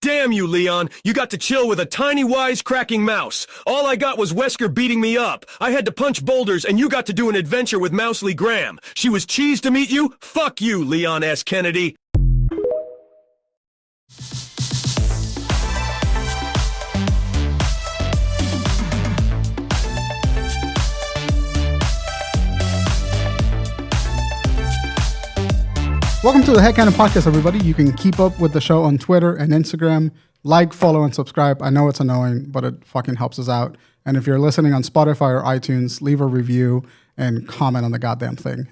Damn you, Leon. You got to chill with a tiny wisecracking mouse. All I got was Wesker beating me up. I had to punch boulders, and you got to do an adventure with Mousley Graham. She was cheesed to meet you? Fuck you, LeonSKennedy. Welcome to the HeadKanon podcast, everybody. You can keep up with the show on Twitter and Instagram. Like, follow, and subscribe. I know it's annoying, but it fucking helps us out. And if you're listening on Spotify or iTunes, leave a review and comment on the goddamn thing.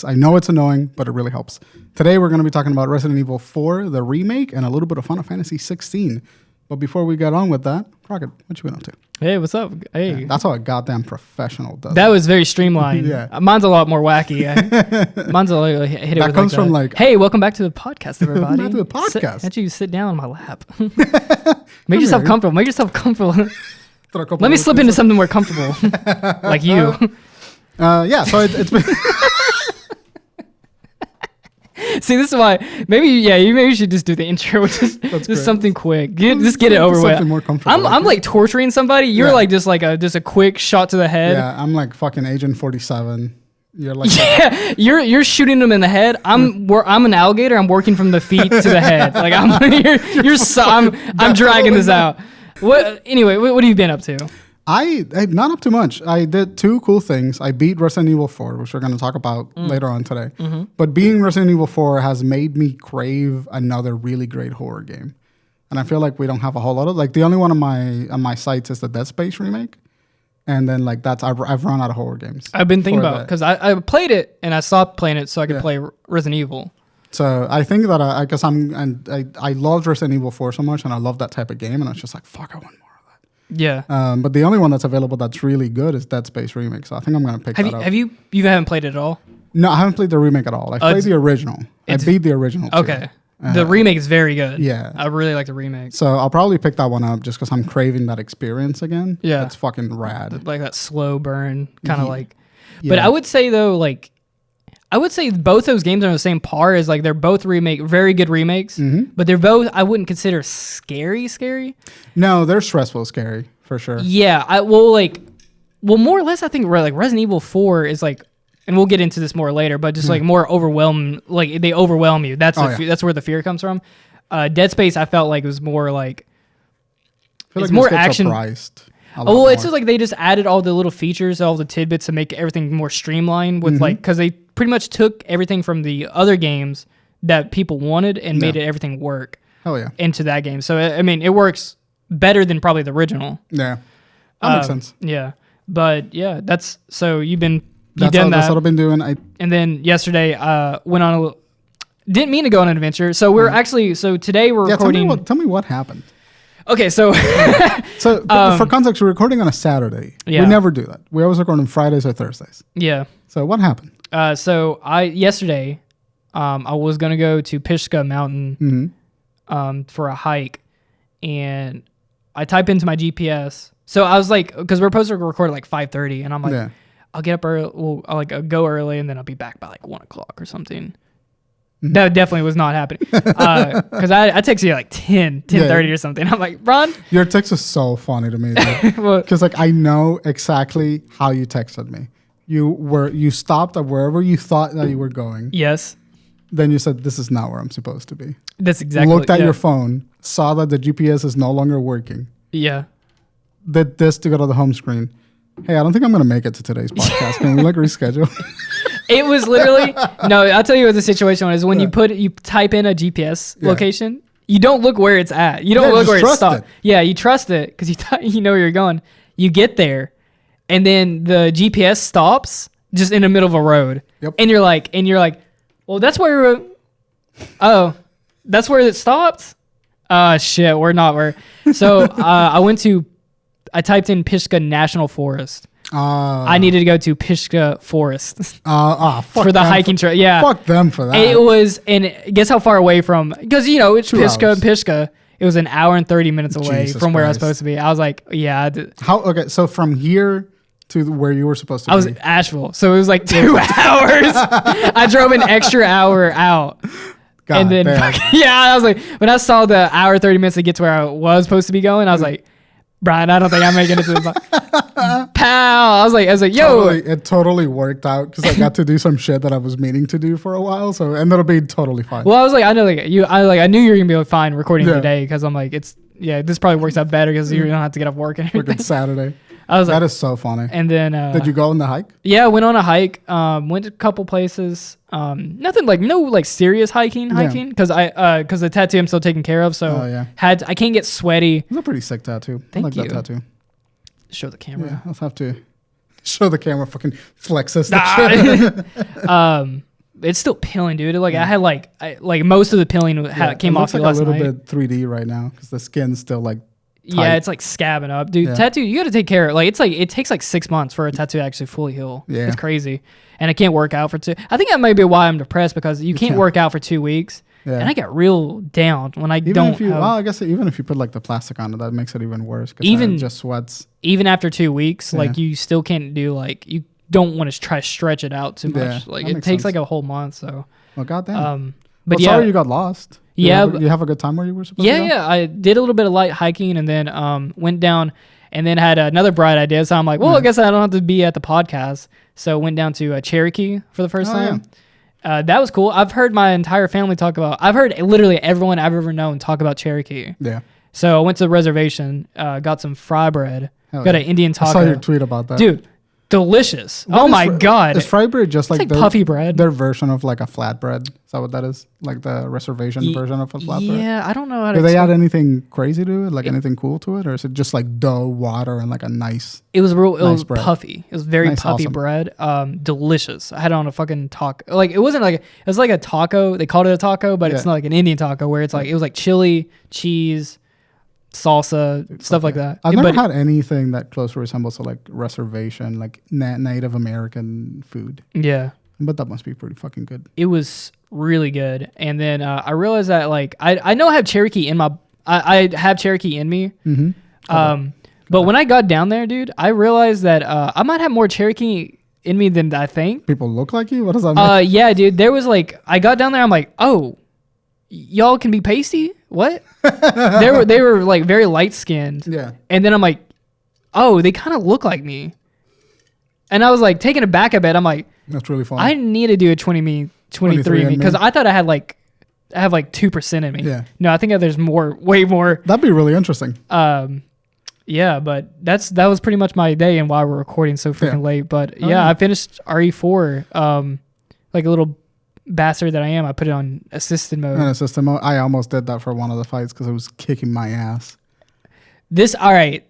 I know it's annoying, but it really helps. Today, we're going to be talking about Resident Evil 4, the remake, and a little bit of Final Fantasy 16. But before we get on with that, Rocket, what you been up to? Hey, what's up? Hey. Yeah, that's how a goddamn professional does That was very streamlined. Yeah. Mine's a lot more wacky. Mine's a lot, hit it that with comes from like, hey, welcome back to the podcast, everybody. Welcome back to the podcast. Can't you sit down on my lap? Make yourself comfortable. Make yourself comfortable. Let me slip into something more comfortable, like you. So it's been... See, this is why maybe you should just do the intro with just something quick. Just get it over with. Something more comfortable. I'm like torturing somebody. You're like just a quick shot to the head. Yeah, I'm like fucking Agent 47. You're like you're shooting them in the head. I'm an alligator. I'm working from the feet to the head. Like I'm dragging this out. Anyway, what have you been up to? I not up too much. I did two cool things. I beat Resident Evil 4, which we're going to talk about later on today. Mm-hmm. But beating Resident Evil 4 has made me crave another really great horror game. And I feel like we don't have a whole lot of, like, the only one on my sites is the Dead Space remake. And then like I've run out of horror games. I've been thinking about, because I played it and I stopped playing it so I could play Resident Evil. So I think that I loved Resident Evil 4 so much, and I love that type of game, and I was just like, fuck, I want more. Yeah. But the only one that's available that's really good is Dead Space Remake. So I think I'm going to pick that up. You haven't played it at all? No, I haven't played the remake at all. I played the original. I beat the original too. Okay. The remake is very good. Yeah. I really like the remake. So I'll probably pick that one up just because I'm craving that experience again. Yeah. It's fucking rad. Like that slow burn, kind of like. Yeah. But I would say though, like, both those games are on the same par as like they're both very good remakes, but they're both, I wouldn't consider scary. No, they're stressful, scary for sure. Yeah, more or less, I think like Resident Evil 4 is like, and we'll get into this more later, but just like more overwhelming, like they overwhelm you. That's that's where the fear comes from. Dead Space, I felt like it was more like, it's more action. It's just like they just added all the little features, all the tidbits to make everything more streamlined with like, because they pretty much took everything from the other games that people wanted and made everything work. Hell yeah. Into that game. So, I mean, it works better than probably the original. Yeah. That makes sense. Yeah. But yeah, that's what I've been doing. And then yesterday, went on didn't mean to go on an adventure. So today we're recording. Tell me what happened. Okay, so for context, we're recording on a Saturday. Yeah. We never do that. We always record on Fridays or Thursdays. Yeah. So what happened? Yesterday, I was gonna go to Pishka Mountain, for a hike, and I type into my GPS. So I was like, because we're supposed to record at like 5:30, and I'm like, I'll get up early. I'll go early, and then I'll be back by like 1:00 or something. That definitely was not happening. Because I texted you like 10:30 or something. I'm like, Ron? Your text was so funny to me. Because like I know exactly how you texted me. You stopped at wherever you thought that you were going. Yes. Then you said, this is not where I'm supposed to be. That's exactly. Looked at your phone, saw that the GPS is no longer working. Yeah. Did this to go to the home screen. Hey, I don't think I'm going to make it to today's podcast. Can we like reschedule? It was literally, no, I'll tell you what the situation was. When you type in a GPS location, you don't look where it's at. You don't look where it's stopped. Yeah, you trust it because you know where you're going. You get there, and then the GPS stops just in the middle of a road. Yep. And you're like, well, that's where that's where it stopped? Shit, we're not where. So I typed in Pishka National Forest. I needed to go to Pishka Forest for the hiking trail. Yeah. Fuck them for that. It was, and guess how far away from, because, it's Pishka and Pishka. It was an hour and 30 minutes away from where I was supposed to be. I was like, yeah. Okay, so from here to where you were supposed to be? I was in Asheville, so it was like 2 hours. I drove an extra hour out. God and then damn. yeah, I was like, when I saw the hour 30 minutes to get to where I was supposed to be going, I was like, Bryan, I don't think I'm making it to the pow. I was like, yo, it totally worked out because I got to do some shit that I was meaning to do for a while, so it ended up being totally fine. Well, I was like, I know, like I knew you were gonna be fine recording today because I'm like, this probably works out better because you don't have to get off work and everything. Freaking Saturday. I was like, that is so funny. And then did you go on the hike? Yeah, I went on a hike. Went to a couple places. Nothing like no like serious hiking because because the tattoo I'm still taking care of. So I can't get sweaty. It's a pretty sick tattoo. Thank I like you. that tattoo. Show the camera. Yeah, I'll have to show the camera. Fucking flex this. It's still peeling, dude. Like I had like most of the peeling came off like last a little night. bit 3D right now because the skin's still like. Tight. Yeah, it's like scabbing up, dude. Yeah. Tattoo, you got to take care of. Like it's like it takes like 6 months for a tattoo to actually fully heal. Yeah, it's crazy, and I can't work out for 2. I think that might be why I'm depressed because you can't work out for 2 weeks. Yeah. And I get real down when I don't. Well, I guess even if you put like the plastic on it, that makes it even worse. Even it just sweats. Even after 2 weeks, like you still can't do like you don't want to try to stretch it out too much. Like it takes sense. Like a whole month. So. Well, goddamn. But sorry you got lost. You have a good time where you were supposed to go? Yeah. I did a little bit of light hiking and then went down and then had another bright idea. So I'm like, well, I guess I don't have to be at the podcast. So went down to Cherokee for the first time. Yeah. That was cool. I've heard my entire family I've heard literally everyone I've ever known talk about Cherokee. Yeah. So I went to the reservation, got some fry bread, got an Indian taco. I saw your tweet about that. Dude, delicious. Oh my God. Is fry bread just like puffy bread? Their version of like a flatbread? Is that what that is? Like the reservation version of a flatbread? Yeah, I don't know how to Do they add anything crazy to it? Like anything cool to it? Or is it just like dough, water, and like a nice It was bread? puffy. It was very nice, puffy bread. Delicious. I had it on a fucking taco. Like it wasn't like, it was like a taco. They called it a taco, but it's not like an Indian taco where it's like, it was like chili, cheese, salsa, stuff like that. I've never had anything that closely resembles to like reservation, like Native American food. Yeah. But that must be pretty fucking good. It was really good. And then I realized that like, I know I have Cherokee in I have Cherokee in me. Mm-hmm. But when I got down there, dude, I realized that I might have more Cherokee in me than I think. People look like you? What does that mean? Yeah, dude. There was like, I got down there, I'm like, oh, y'all can be pasty? What? they were like very light skinned. Yeah. And then I'm like, oh, they kind of look like me. And I was like taken aback a bit. I'm like, that's really funny. I need to do a 23 in me because I thought I have like 2% in me. Yeah. No, I think there's way more. That'd be really interesting. Yeah, but that was pretty much my day and why we're recording so freaking late. But I finished RE4. Like a little bastard that I am, I put it on assisted mode. I almost did that for one of the fights because it was kicking my ass. All right.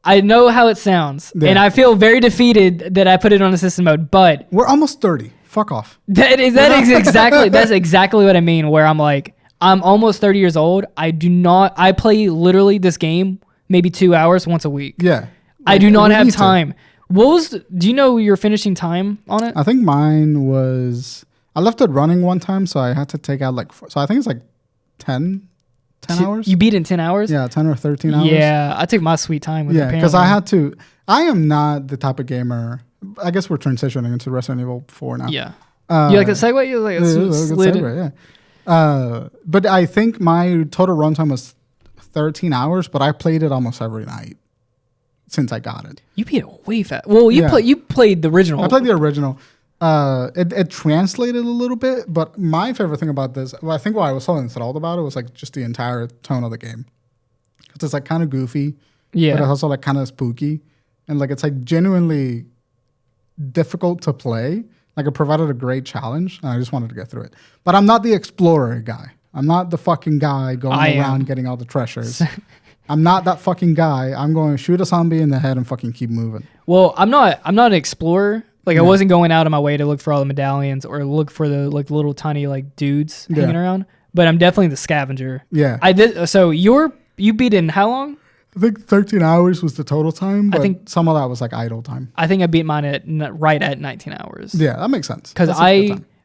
I know how it sounds, and I feel very defeated that I put it on assisted mode, but... We're almost 30. Fuck off. That's exactly what I mean, where I'm like, I'm almost 30 years old. I play literally this game maybe 2 hours once a week. Yeah. I do not have time. Do you know your finishing time on it? I think mine was... I left it running one time, so I had to take out so I think it's like 10 hours. You beat it in 10 hours? Yeah, 10 or 13 hours. Yeah, I took my sweet time with it. Yeah, because I am not the type of gamer. I guess we're transitioning into Resident Evil 4 now. Yeah. You like the segue? You like segue, yeah. But I think my total runtime was 13 hours, but I played it almost every night since I got it. You beat it way fast. Well, you played the original. I played the original. It translated a little bit, but my favorite thing about this, I think why I was so enthralled about it was like just the entire tone of the game. It's like kind of goofy, but it's also like kind of spooky, and like it's like genuinely difficult to play. Like it provided a great challenge, and I just wanted to get through it. But I'm not the explorer guy. I'm not the fucking guy going around getting all the treasures. I'm not that fucking guy. I'm going to shoot a zombie in the head and fucking keep moving. Well, I'm not an explorer. Like I wasn't going out of my way to look for all the medallions or look for the like little tiny like dudes hanging around. But I'm definitely the scavenger. Yeah. I did. So you beat it in how long? I think 13 hours was the total time. But I think some of that was like idle time. I think I beat mine right at 19 hours. Yeah, that makes sense. Because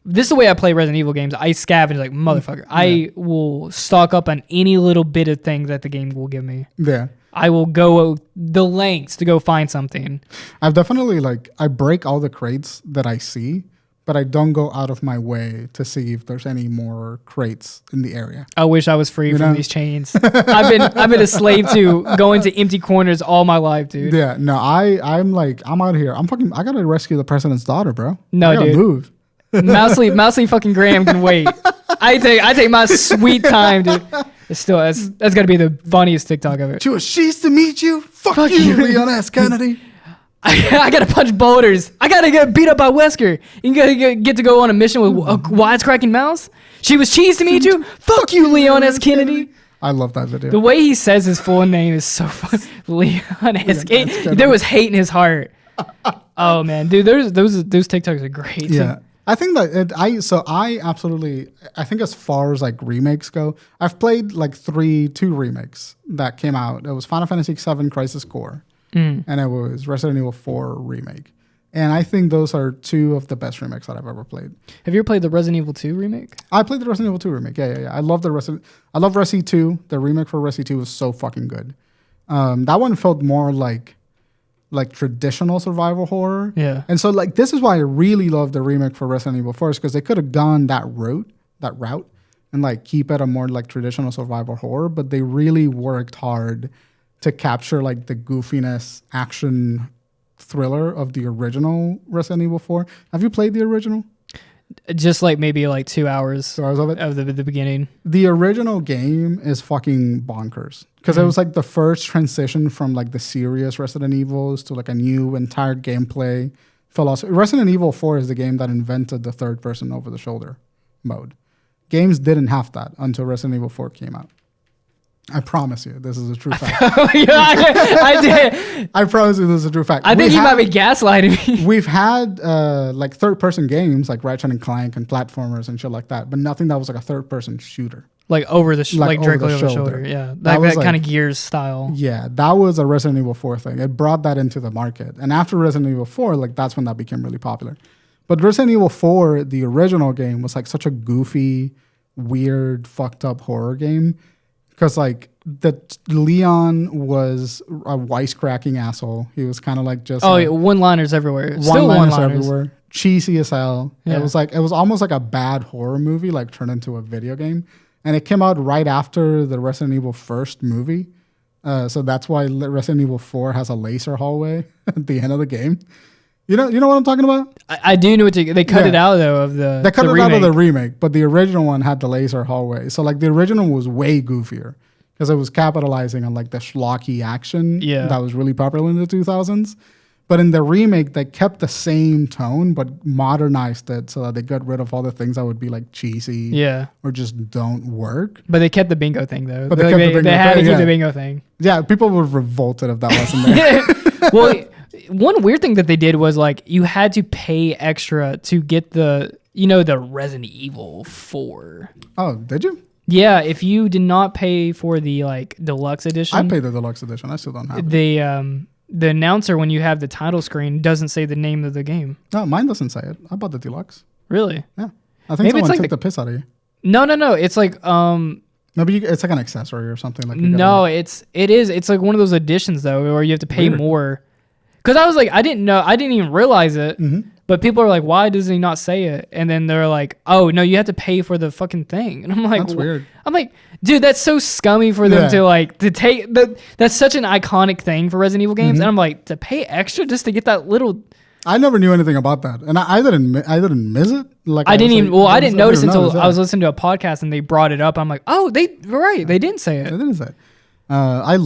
this is the way I play Resident Evil games. I scavenge like motherfucker. Yeah. I will stock up on any little bit of thing that the game will give me. Yeah. I will go the lengths to go find something. I've definitely I break all the crates that I see, but I don't go out of my way to see if there's any more crates in the area. I wish I was free from these chains. I've been a slave to going to empty corners all my life, dude. Yeah, no, I'm out here. I gotta rescue the president's daughter, bro. No, I gotta dude. move. Mousely fucking Graham can wait. I take my sweet time, dude. It's still that's gotta be the funniest TikTok ever. She's to meet you. Fuck you, LeonSKennedy. I gotta punch boulders. I gotta get beat up by Wesker. You gotta get to go on a mission with a wisecracking mouse. She was cheese to meet you. Fuck you, LeonSKennedy. I love that video. The way he says his full name is so fun. LeonSKennedy. There was hate in his heart. Oh man, dude, those TikToks are great. Yeah. I think that I think as far as like remakes go, I've played like two remakes that came out. It was Final Fantasy VII Crisis Core, and it was Resident Evil 4 remake. And I think those are two of the best remakes that I've ever played. Have you ever played the Resident Evil 2 remake? I played the Resident Evil 2 remake. Yeah. I love I love Resi 2. The remake for Resi 2 was so fucking good. That one felt more like traditional survival horror. Yeah. And so like this is why I really love the remake for Resident Evil 4 because they could have gone that route and like keep it a more like traditional survival horror, but they really worked hard to capture like the goofiness action thriller of the original Resident Evil 4. Have you played the original? Just like maybe like 2 hours of it? Of the beginning. The original game is fucking bonkers because it was like the first transition from like the serious Resident Evils to like a new entire gameplay philosophy. Resident Evil 4 is the game that invented the third person over the shoulder mode. Games didn't have that until Resident Evil 4 came out. I promise you, this is a true fact. I did. I promise you, this is a true fact. I think he might be gaslighting me. We've had like third-person games like Ratchet and Clank and platformers and shit like that, but nothing that was like a third-person shooter. Like over the Like directly over the over the shoulder. shoulder. Yeah, That was that kind of like- Gears style. Yeah, that was a Resident Evil 4 thing. It brought that into the market. And after Resident Evil 4, like that's when that became really popular. But Resident Evil 4, the original game, was like such a goofy, weird, fucked up horror game. Because like Leon was a wisecracking asshole. He was kind of like just Yeah, one-liners everywhere. Still one-liners one-liners everywhere. Cheesy as hell. Yeah. It was almost like a bad horror movie, like turned into a video game. And it came out right after the Resident Evil first movie. So that's why Resident Evil 4 has a laser hallway at the end of the game. You know what I'm talking about? I do know what they cut it out though of the They cut the it out of the remake. remake, but the original one had the laser hallway. So like the original was way goofier because it was capitalizing on like the schlocky action that was really popular in the 2000s. But in the remake, they kept the same tone, but modernized it so that they got rid of all the things that would be like cheesy or just don't work. But they kept the bingo thing though. But they had to keep the bingo thing. Yeah, people were revolted if that wasn't there. Well, one weird thing that they did was like you had to pay extra to get the Resident Evil 4. Oh, did you? Yeah, if you did not pay for the like deluxe edition, I paid the deluxe edition. I still don't have it. The announcer when you have the title screen doesn't say the name of the game. No, mine doesn't say it. I bought the deluxe. Really? Yeah, I think Maybe it's someone like took the piss out of you. No. It's like Maybe it's like an accessory or something like. No, it's like one of those editions though, where you have to pay more. Because I was like, I didn't even realize it. Mm-hmm. But people are like, why does he not say it? And then they're like, oh no, you have to pay for the fucking thing. And I'm like, That's weird. I'm like, dude, that's so scummy for them to take that. That's such an iconic thing for Resident Evil games. Mm-hmm. And I'm like, to pay extra just to get that little. I never knew anything about that, and I didn't miss it. Like I didn't notice until I was it. listening to a podcast and they brought it up. I'm like, oh, they didn't say it. They didn't say it. I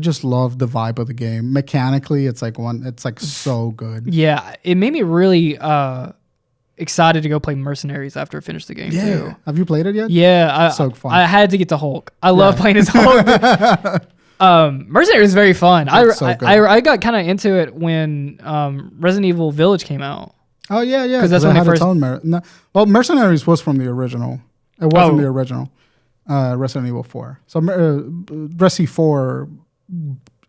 just loved the vibe of the game. Mechanically, it's like so good. Yeah, it made me really excited to go play Mercenaries after I finished the game too. Have you played it yet? Yeah, so fun. I had to get to Hulk. I love playing as Hulk. Mercenaries is very fun. I got kind of into it when Resident Evil Village came out. Oh yeah, because that's when they first. Well, Mercenaries was from the original. It wasn't the original. Resident Evil 4. So Resi 4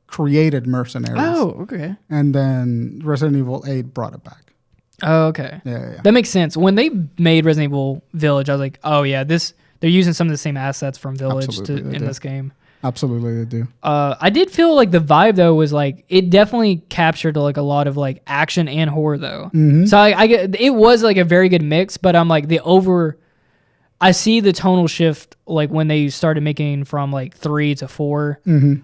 created Mercenaries. Oh, okay. And then Resident Evil 8 brought it back. Oh, okay. Yeah. That makes sense. When they made Resident Evil Village, I was like, oh yeah, they're using some of the same assets from Village in this game. Absolutely, they do. I did feel like the vibe though was like it definitely captured like a lot of like action and horror though. So I get it was like a very good mix, but I'm like I see the tonal shift like when they started making from like 3 to 4,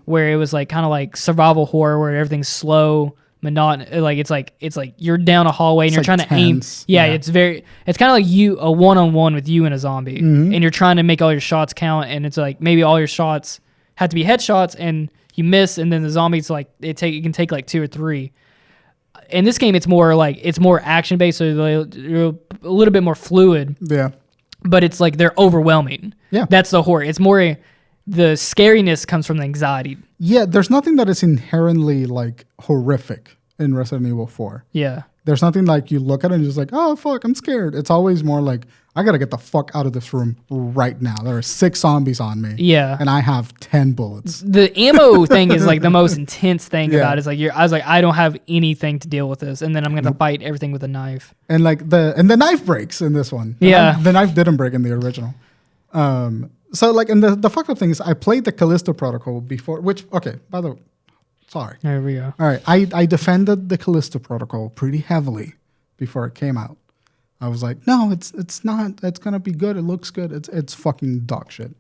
where it was like kind of like survival horror where everything's slow, monotonous. Like it's like you're down a hallway and you're trying to aim. Yeah, it's kind of like a one-on-one with you and a zombie, and you're trying to make all your shots count. And it's like maybe all your shots have to be headshots, and you miss, and then the zombies like it can take like 2 or 3. In this game, it's more action based, so they're a little bit more fluid. Yeah. But it's like they're overwhelming. Yeah. That's the horror. It's more the scariness comes from the anxiety. Yeah, there's nothing that is inherently like horrific in Resident Evil 4. Yeah. There's nothing like you look at it and you're just like, oh, fuck, I'm scared. It's always more like, I got to get the fuck out of this room right now. There are 6 zombies on me. Yeah. And I have 10 bullets. The ammo thing is like the most intense thing about it. It's like I was like, I don't have anything to deal with this. And then I'm going to fight everything with a knife. And like the knife breaks in this one. The knife didn't break in the original. So like, and the fucked up thing is I played the Callisto Protocol before, which, okay, by the way, sorry. There we go. All right. I defended the Callisto Protocol pretty heavily before it came out. I was like, no, it's not. It's going to be good. It looks good. It's fucking dog shit.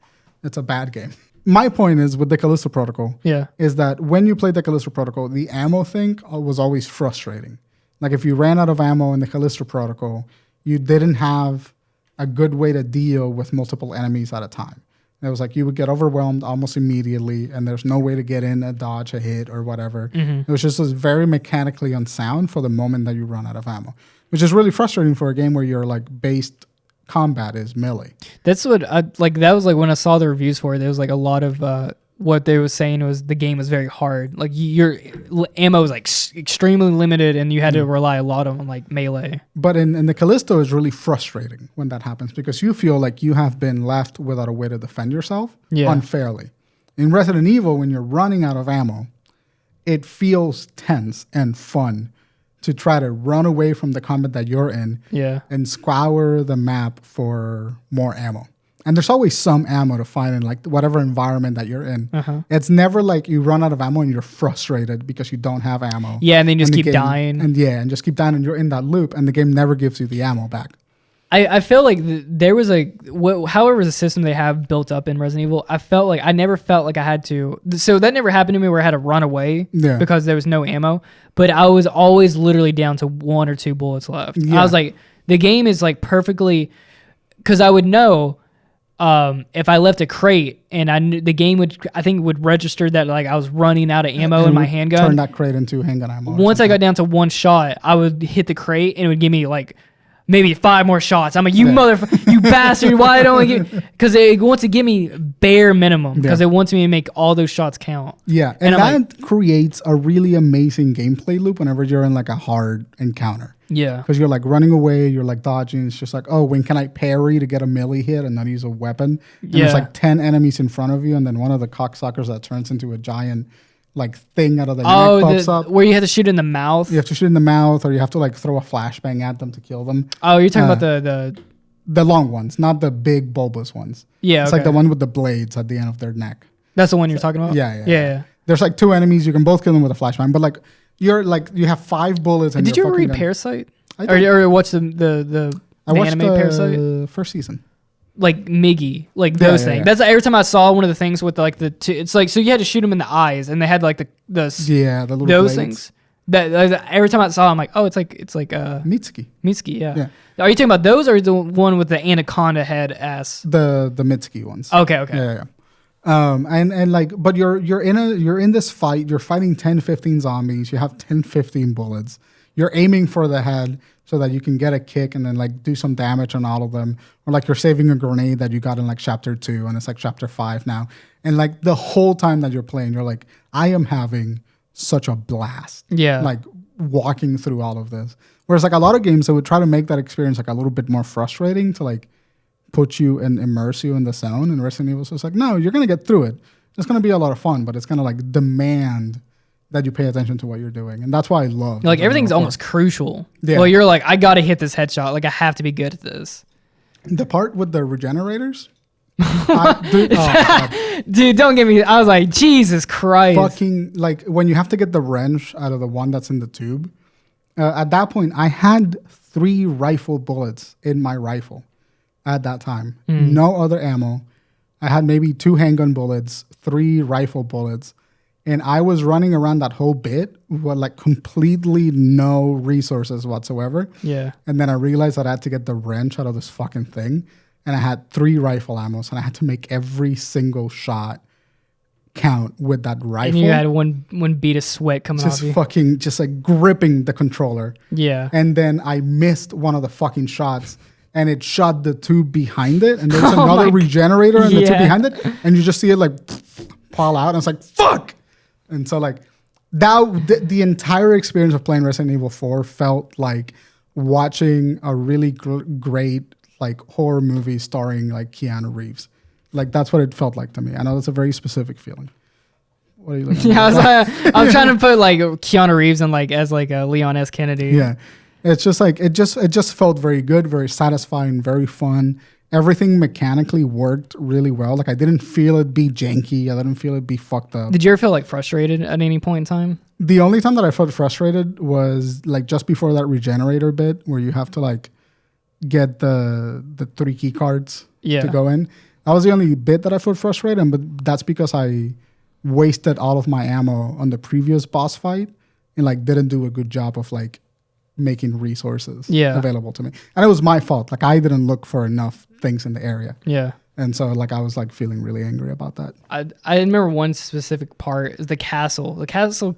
It's a bad game. My point is with the Callisto Protocol is that when you played the Callisto Protocol, the ammo thing was always frustrating. Like if you ran out of ammo in the Callisto Protocol, you didn't have a good way to deal with multiple enemies at a time. It was like you would get overwhelmed almost immediately, and there's no way to get in, a dodge, a hit, or whatever. It was just very mechanically unsound for the moment that you run out of ammo, which is really frustrating for a game where your like based combat is melee. That's what I like. That was like when I saw the reviews for it. There was like a lot of what they were saying was the game was very hard. Like your ammo was like extremely limited, and you had to rely a lot on like melee. But in the Callisto, it's really frustrating when that happens because you feel like you have been left without a way to defend yourself unfairly. In Resident Evil, when you're running out of ammo, it feels tense and fun to try to run away from the combat that you're in and scour the map for more ammo. And there's always some ammo to find in like whatever environment that you're in. It's never like you run out of ammo and you're frustrated because you don't have ammo. Yeah, and then you just keep dying. And just keep dying and you're in that loop and the game never gives you the ammo back. I feel like there was however the system they have built up in Resident Evil, I never felt like I had to. So that never happened to me where I had to run away because there was no ammo. But I was always literally down to 1 or 2 bullets left. I was like, the game is like perfectly, because I would know if I left a crate and I knew the game would register that like I was running out of ammo in my handgun. Turn that crate into handgun ammo. Once I got down to 1 shot, I would hit the crate and it would give me like maybe 5 more shots. I'm like, you you bastard, why don't I give? Because it wants to give me bare minimum because it wants me to make all those shots count. Yeah, and that creates a really amazing gameplay loop whenever you're in like a hard encounter. Yeah. Because you're like running away, you're like dodging. It's just like, oh, when can I parry to get a melee hit and not use a weapon? And there's like 10 enemies in front of you, and then one of the cocksuckers that turns into a giant like thing out of the neck pops up. Where you have to shoot in the mouth? You have to shoot in the mouth, or you have to like throw a flashbang at them to kill them. Oh, you're talking about the long ones, not the big bulbous ones. Yeah, it's like the one with the blades at the end of their neck. That's the one you're talking about? Yeah. There's like 2 enemies. You can both kill them with a flashbang, but like you have 5 bullets. And did you ever read Parasite? Or watch the anime Parasite? First season. Like Miggy, like those things. That's every time I saw one of the things with like the two. It's like so you had to shoot them in the eyes, and they had like the little those blades. things. That every time I saw, I'm like, oh, it's like Mitsuki. Mitsuki, yeah. Are you talking about those, or the one with the anaconda head ass? The Mitsuki ones. Okay. Yeah. And like, but you're in this fight. You're fighting 10, 15 zombies. You have 10, 15 bullets. You're aiming for the head so that you can get a kick and then like do some damage on all of them. Or like you're saving a grenade that you got in like chapter 2 and it's like chapter 5 now. And like the whole time that you're playing, you're like, I am having such a blast. Yeah. Like walking through all of this. Whereas like a lot of games that would try to make that experience like a little bit more frustrating to like put you and immerse you in the zone. And Resident Evil, so it's like, no, you're going to get through it. It's going to be a lot of fun, but it's going to like demand that you pay attention to what you're doing. And that's why I love like everything's almost crucial. Yeah. Well, you're like, I got to hit this headshot. Like I have to be good at this. The part with the regenerators, Dude, don't get me. I was like, Jesus Christ. Fucking, like, when you have to get the wrench out of the one that's in the tube, at that point, I had 3 rifle bullets in my rifle at that time. No other ammo. I had maybe 2 handgun bullets, 3 rifle bullets, and I was running around that whole bit with like completely no resources whatsoever. Yeah. And then I realized that I had to get the wrench out of this fucking thing, and I had 3 rifle ammos, and I had to make every single shot count with that rifle. And you had one bead of sweat coming off you. Just like gripping the controller. Yeah. And then I missed one of the fucking shots, and it shot the tube behind it, and there's another regenerator in the tube behind it, and you just see it like fall out, and it's like, fuck! And so like that, the entire experience of playing Resident Evil 4 felt like watching a really great like horror movie starring like Keanu Reeves. Like that's what it felt like to me. I know that's a very specific feeling. What are you looking at? I was trying to put like Keanu Reeves and like as like a LeonSKennedy. Yeah. It's just like it just felt very good, very satisfying, very fun. Everything mechanically worked really well. Like I didn't feel it be janky. I didn't feel it be fucked up. Did you ever feel like frustrated at any point in time? The only time that I felt frustrated was like just before that regenerator bit where you have to like get the 3 key cards to go in. That was the only bit that I felt frustrated, but that's because I wasted all of my ammo on the previous boss fight and like didn't do a good job of like making resources available to me. And it was my fault. Like I didn't look for enough things in the area. Yeah. And so like I was like feeling really angry about that. I remember one specific part is the castle. The castle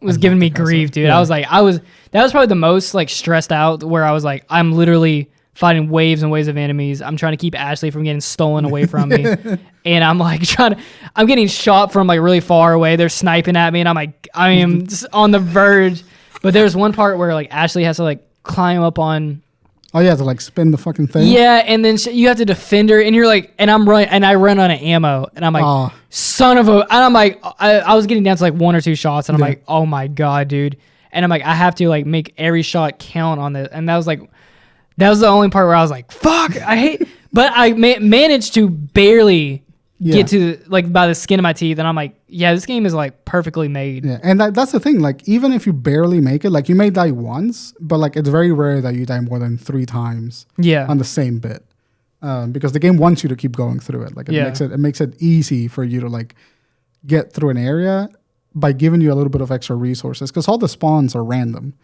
was giving me grief, dude. Yeah. That was probably the most like stressed out where I was like, I'm literally fighting waves and waves of enemies. I'm trying to keep Ashley from getting stolen away from me. And I'm like I'm getting shot from like really far away. They're sniping at me and I'm like, I am just on the verge. But there's one part where like Ashley has to like climb up on. Oh yeah, to like spin the fucking thing. Yeah, and then you have to defend her, and you're like, and I'm running, and I run on an ammo, and I'm like, son of a, and I'm like, I was getting down to like 1 or 2 shots, and I'm like, oh my god, dude, and I'm like, I have to like make every shot count on this, and that was the only part where I was like, fuck, I hate, but I managed to barely get to like by the skin of my teeth, and I'm like, yeah, this game is like perfectly made. Yeah, and that's the thing. Like even if you barely make it, like you may die once, but like it's very rare that you die more than 3 times. On the same bit, because the game wants you to keep going through it. Like it makes it easy for you to like get through an area by giving you a little bit of extra resources. Because all the spawns are random,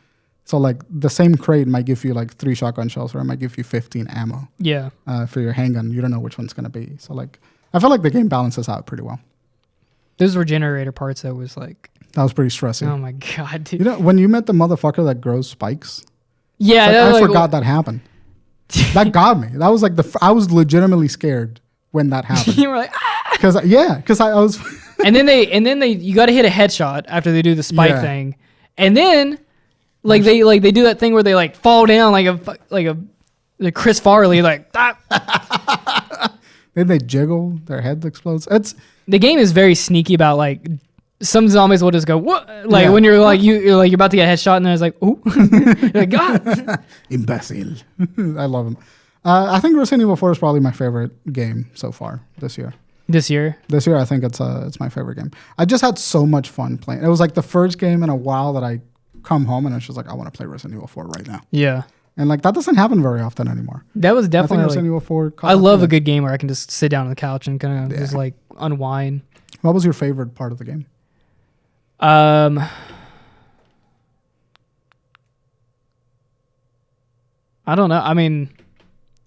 so like the same crate might give you like 3 shotgun shells, or it might give you 15 ammo. Yeah. For your handgun, you don't know which one's gonna be. So like. I feel like the game balances out pretty well. Those regenerator parts, though, was like... That was pretty stressing. Oh, my God, dude. You know, when you met the motherfucker that grows spikes? Yeah. Like, I forgot that happened. That got me. That was like I was legitimately scared when that happened. You were like, ah! Because I was... and then you got to hit a headshot after they do the spike thing. And then, like, they do that thing where they, like, fall down like a Chris Farley, like... Ah. Then they jiggle, their head explodes. The game is very sneaky about like some zombies will just go what when you're like you're about to get a headshot and then it's like ooh you're like God imbecile. I love them. I think Resident Evil 4 is probably my favorite game so far this year. This year, I think it's my favorite game. I just had so much fun playing. It was like the first game in a while that I come home and it's just like I want to play Resident Evil 4 right now. Yeah. And like that doesn't happen very often anymore. That was definitely Resident Evil 4. I love a good game where I can just sit down on the couch and kind of just like unwind. What was your favorite part of the game? I don't know. I mean,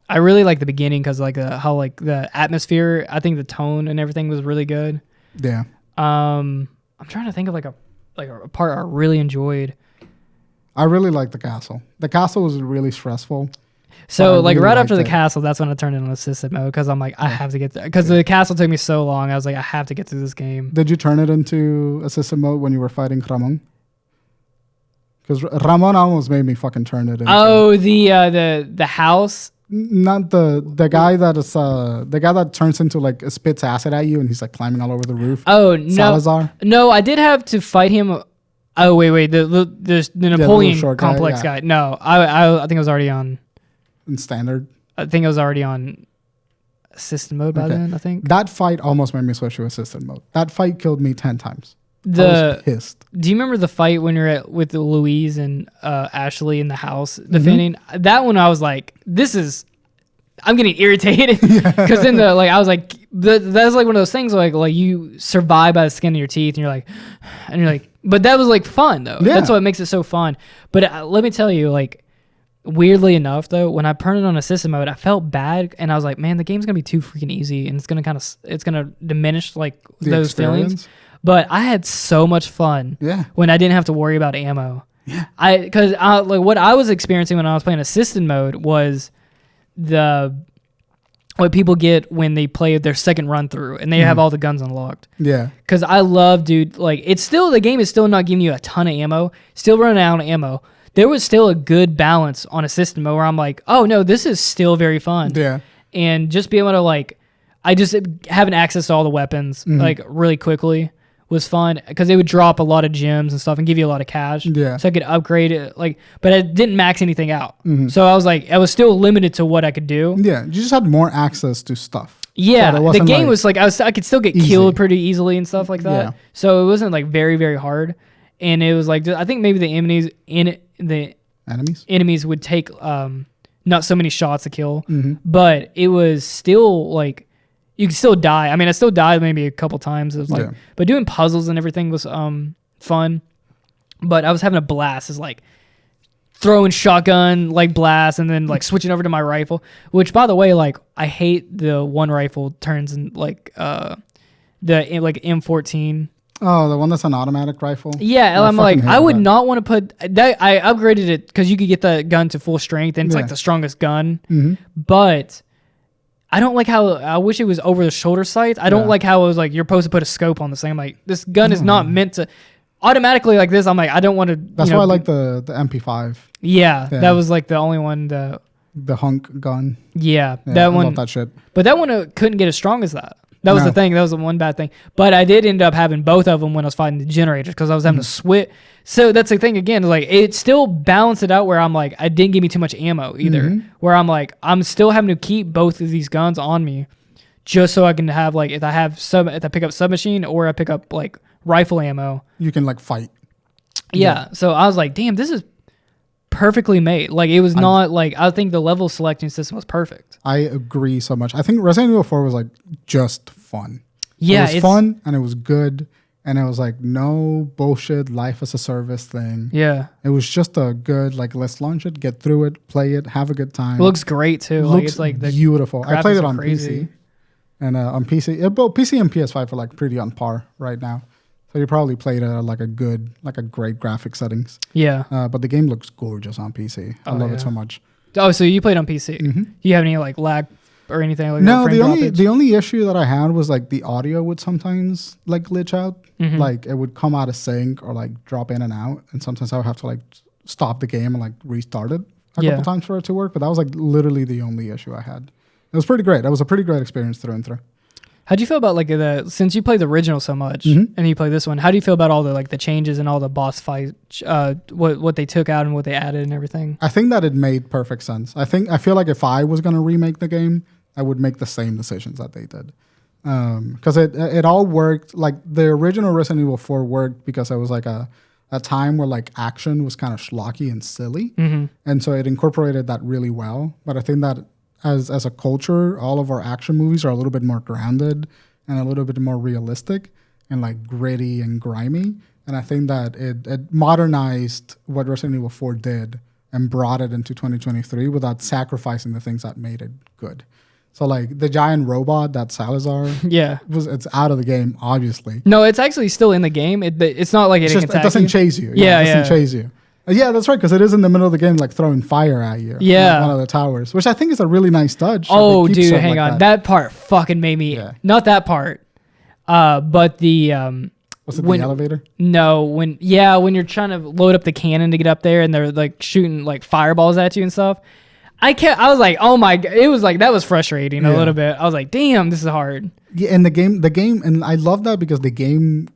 I really like the beginning because like how like the atmosphere. I think the tone and everything was really good. Yeah. I'm trying to think of like a part I really enjoyed. I really liked the castle. The castle was really stressful. So like right after the castle, that's when I turned it on assisted mode because I'm like, I have to get there. Because the castle took me so long. I was like, I have to get through this game. Did you turn it into assisted mode when you were fighting Ramon? Because Ramon almost made me fucking turn it into. Oh, the house? Not the guy that is the guy that turns into like spits acid at you and he's like climbing all over the roof. Oh no, Salazar. No, I did have to fight him. Oh wait, the Napoleon complex guy. No, I think I was already on. In standard. I think I was already on assistant mode by then, I think. That fight almost made me switch to assistant mode. That fight killed me 10 times. I was pissed. Do you remember the fight when you're with Louise and Ashley in the house defending? That one I was like, I'm getting irritated because then I was like, that's like one of those things like you survive by the skin of your teeth and you're like, but that was like fun though. Yeah. That's what makes it so fun. But let me tell you, like, weirdly enough though, when I turned it on assistant mode, I felt bad and I was like, man, the game's gonna be too freaking easy and it's gonna diminish like those feelings. But I had so much fun when I didn't have to worry about ammo. Yeah. Because like what I was experiencing when I was playing assistant mode was what people get when they play their second run through and they have all the guns unlocked. Yeah. Because I love, dude, like the game is still not giving you a ton of ammo, still running out of ammo. There was still a good balance on assistant mode where I'm like, oh no, this is still very fun. Yeah. And just being able to like, I just having access to all the weapons like really quickly was fun because it would drop a lot of gems and stuff and give you a lot of cash. Yeah. So I could upgrade it, like, but I didn't max anything out. So I was like, I was still limited to what I could do. Yeah. You just had more access to stuff. Yeah. The game was like, I could still get killed pretty easily and stuff like that. Yeah. So it wasn't like very, very hard. And it was like, I think maybe the enemies would take not so many shots to kill, but it was still like, you can still die. I mean, I still died maybe a couple times. It was like, but doing puzzles and everything was fun. But I was having a blast. It's like throwing shotgun like blast and then like switching over to my rifle. Which, by the way, like I hate the one rifle turns in like the like M14. Oh, the one that's an automatic rifle? Yeah, I'm like, I would not want to put that. I upgraded it because you could get the gun to full strength and it's like the strongest gun. But I don't like how, I wish it was over the shoulder sights. I don't like how it was like, you're supposed to put a scope on this thing. I'm like, this gun is not meant to automatically like this. I'm like, I don't want to. That's why I like the MP5. Yeah, that was like the only one. The hunk gun. Yeah, that one. I love that shit. But that one couldn't get as strong as that. That was the thing. That was the one bad thing. But I did end up having both of them when I was fighting the generators because I was having to switch. So that's the thing again. Like it still balanced it out where I'm like, I didn't give me too much ammo either. Where I'm like, I'm still having to keep both of these guns on me, just so I can have like if I pick up submachine or I pick up like rifle ammo, you can like fight. Yeah. So I was like, damn, this is perfectly made. Like it was not like, I think the level selection system was perfect. I agree so much. I think Resident Evil 4 was like just fun. Yeah, it was fun and it was good and it was like no bullshit life as a service thing. Yeah, it was just a good like, let's launch it, get through it, play it, have a good time. It looks great too. Looks like beautiful. I played it on PC and on PC. Both PC and PS5 are like pretty on par right now. So you probably played like a great graphic settings. Yeah. But the game looks gorgeous on PC. I love it so much. Oh, so you played on PC? Do you have any like lag or anything like that? No, the only issue that I had was like the audio would sometimes like glitch out. Like it would come out of sync or like drop in and out. And sometimes I would have to like stop the game and like restart it a couple times for it to work. But that was like literally the only issue I had. It was pretty great. That was a pretty great experience through and through. How'd you feel about like since you played the original so much and you play this one, how do you feel about all the like the changes and all the boss fights, what they took out and what they added and everything? I think that it made perfect sense. I feel like if I was going to remake the game, I would make the same decisions that they did. Because it all worked. Like the original Resident Evil 4 worked because it was like a time where like action was kind of schlocky and silly. And so it incorporated that really well. But I think that as a culture, all of our action movies are a little bit more grounded and a little bit more realistic and like gritty and grimy. And I think that it modernized what Resident Evil 4 did and brought it into 2023 without sacrificing the things that made it good. So like the giant robot, that Salazar, it's out of the game, obviously. No, it's actually still in the game. It's not like it doesn't chase you. It doesn't chase you. Yeah, that's right, because it is in the middle of the game, like throwing fire at you. Yeah. Like one of the towers, which I think is a really nice touch. Oh, dude, hang on. That part fucking made me... Yeah. Not that part, but the... Was it the elevator? No, when you're trying to load up the cannon to get up there and they're like shooting like fireballs at you and stuff. I was like, oh my... It was like, that was frustrating a little bit. I was like, damn, this is hard. Yeah, and the game, and I love that because the game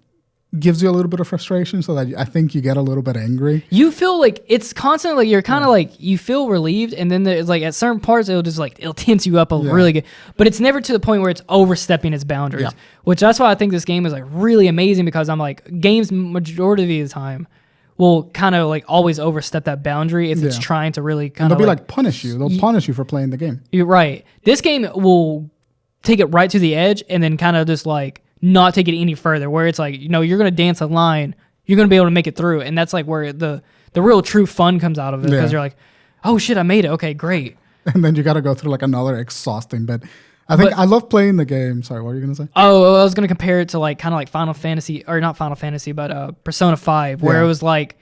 gives you a little bit of frustration, so that I think you get a little bit angry. You feel like it's constantly like you're kind of like you feel relieved, and then there's like at certain parts it'll tense you up really good, but it's never to the point where it's overstepping its boundaries. Which that's why I think this game is like really amazing, because I'm like, games majority of the time will kind of like always overstep that boundary if it's trying to really kind of they'll be like punish you. They'll punish you for playing the game. You're right. This game will take it right to the edge and then kind of just like not take it any further, where it's like, you're going to dance a line, you're going to be able to make it through. And that's like where the real true fun comes out of it, because you're like, oh shit, I made it. Okay, great. And then you got to go through like another exhausting bit. I love playing the game. Sorry, what were you going to say? Oh, I was going to compare it to like kind of like Final Fantasy, or not Final Fantasy, but Persona 5, where it was like,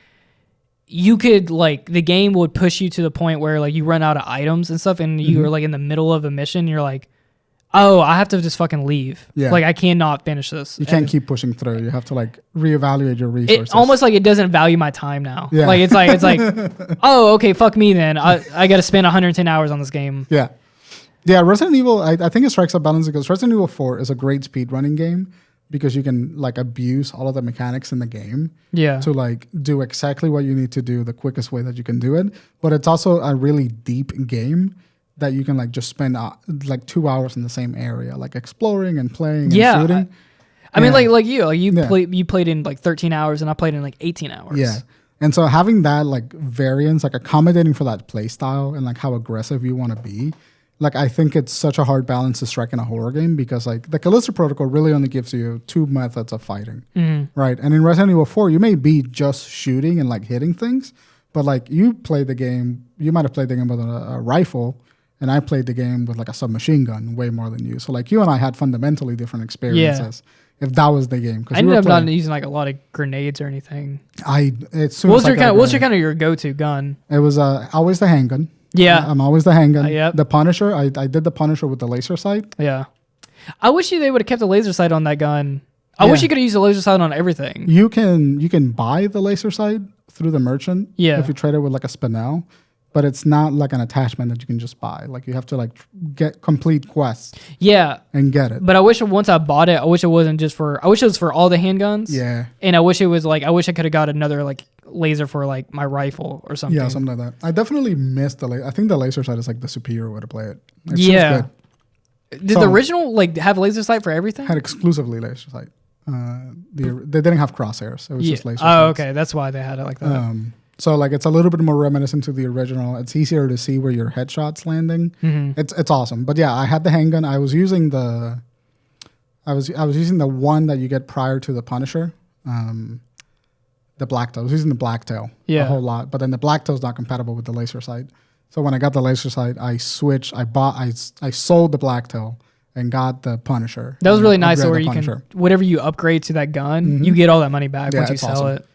you could like, the game would push you to the point where like you run out of items and stuff, and you are like in the middle of a mission, and you're like, oh, I have to just fucking leave. Yeah. Like, I cannot finish this. You can't keep pushing through. You have to like reevaluate your resources. It's almost like it doesn't value my time now. Yeah. Like, it's like, oh, okay, fuck me then. I got to spend 110 hours on this game. Yeah. Yeah, Resident Evil, I think it strikes a balance, because Resident Evil 4 is a great speedrunning game, because you can like abuse all of the mechanics in the game to like do exactly what you need to do the quickest way that you can do it. But it's also a really deep game that you can like just spend like 2 hours in the same area, like exploring and playing and shooting. I mean, like you played in like 13 hours, and I played in like 18 hours. Yeah. And so having that like variance, like accommodating for that play style and like how aggressive you want to be, like I think it's such a hard balance to strike in a horror game, because like the Callisto Protocol really only gives you 2 methods of fighting, right? And in Resident Evil 4, you may be just shooting and like hitting things, but like you might have played the game with a rifle, and I played the game with like a submachine gun way more than you. So like you and I had fundamentally different experiences. If that was the game, I ended up not using like a lot of grenades or anything. What's your kind of your go-to gun? It was always the handgun. Yeah, I'm always the handgun. Yep. The Punisher, I did the Punisher with the laser sight. Yeah, I wish they would have kept the laser sight on that gun. I wish you could have used the laser sight on everything. You can buy the laser sight through the merchant. If you trade it with like a spinel. But it's not like an attachment that you can just buy. Like you have to like get complete quests. Yeah. And get it. But I wish once I bought it, I wish it wasn't just for, I wish it was for all the handguns. Yeah. And I wish it was like, I wish I could have got another like laser for like my rifle or something. Yeah, something like that. I definitely missed the laser. I think the laser sight is like the superior way to play it. It's good. Did the original like have laser sight for everything? Had exclusively laser sight. They didn't have crosshairs. It was just laser sight. Oh, okay. That's why they had it like that. So like it's a little bit more reminiscent to the original. It's easier to see where your headshot's landing. It's awesome. But yeah, I had the handgun. I was using the one that you get prior to the Punisher, the Blacktail. I was using the Blacktail a whole lot. But then the Blacktail's not compatible with the laser sight. So when I got the laser sight, I switched. I sold the Blacktail and got the Punisher. That was really nice. So where you can whatever you upgrade to that gun, you get all that money back once you sell it.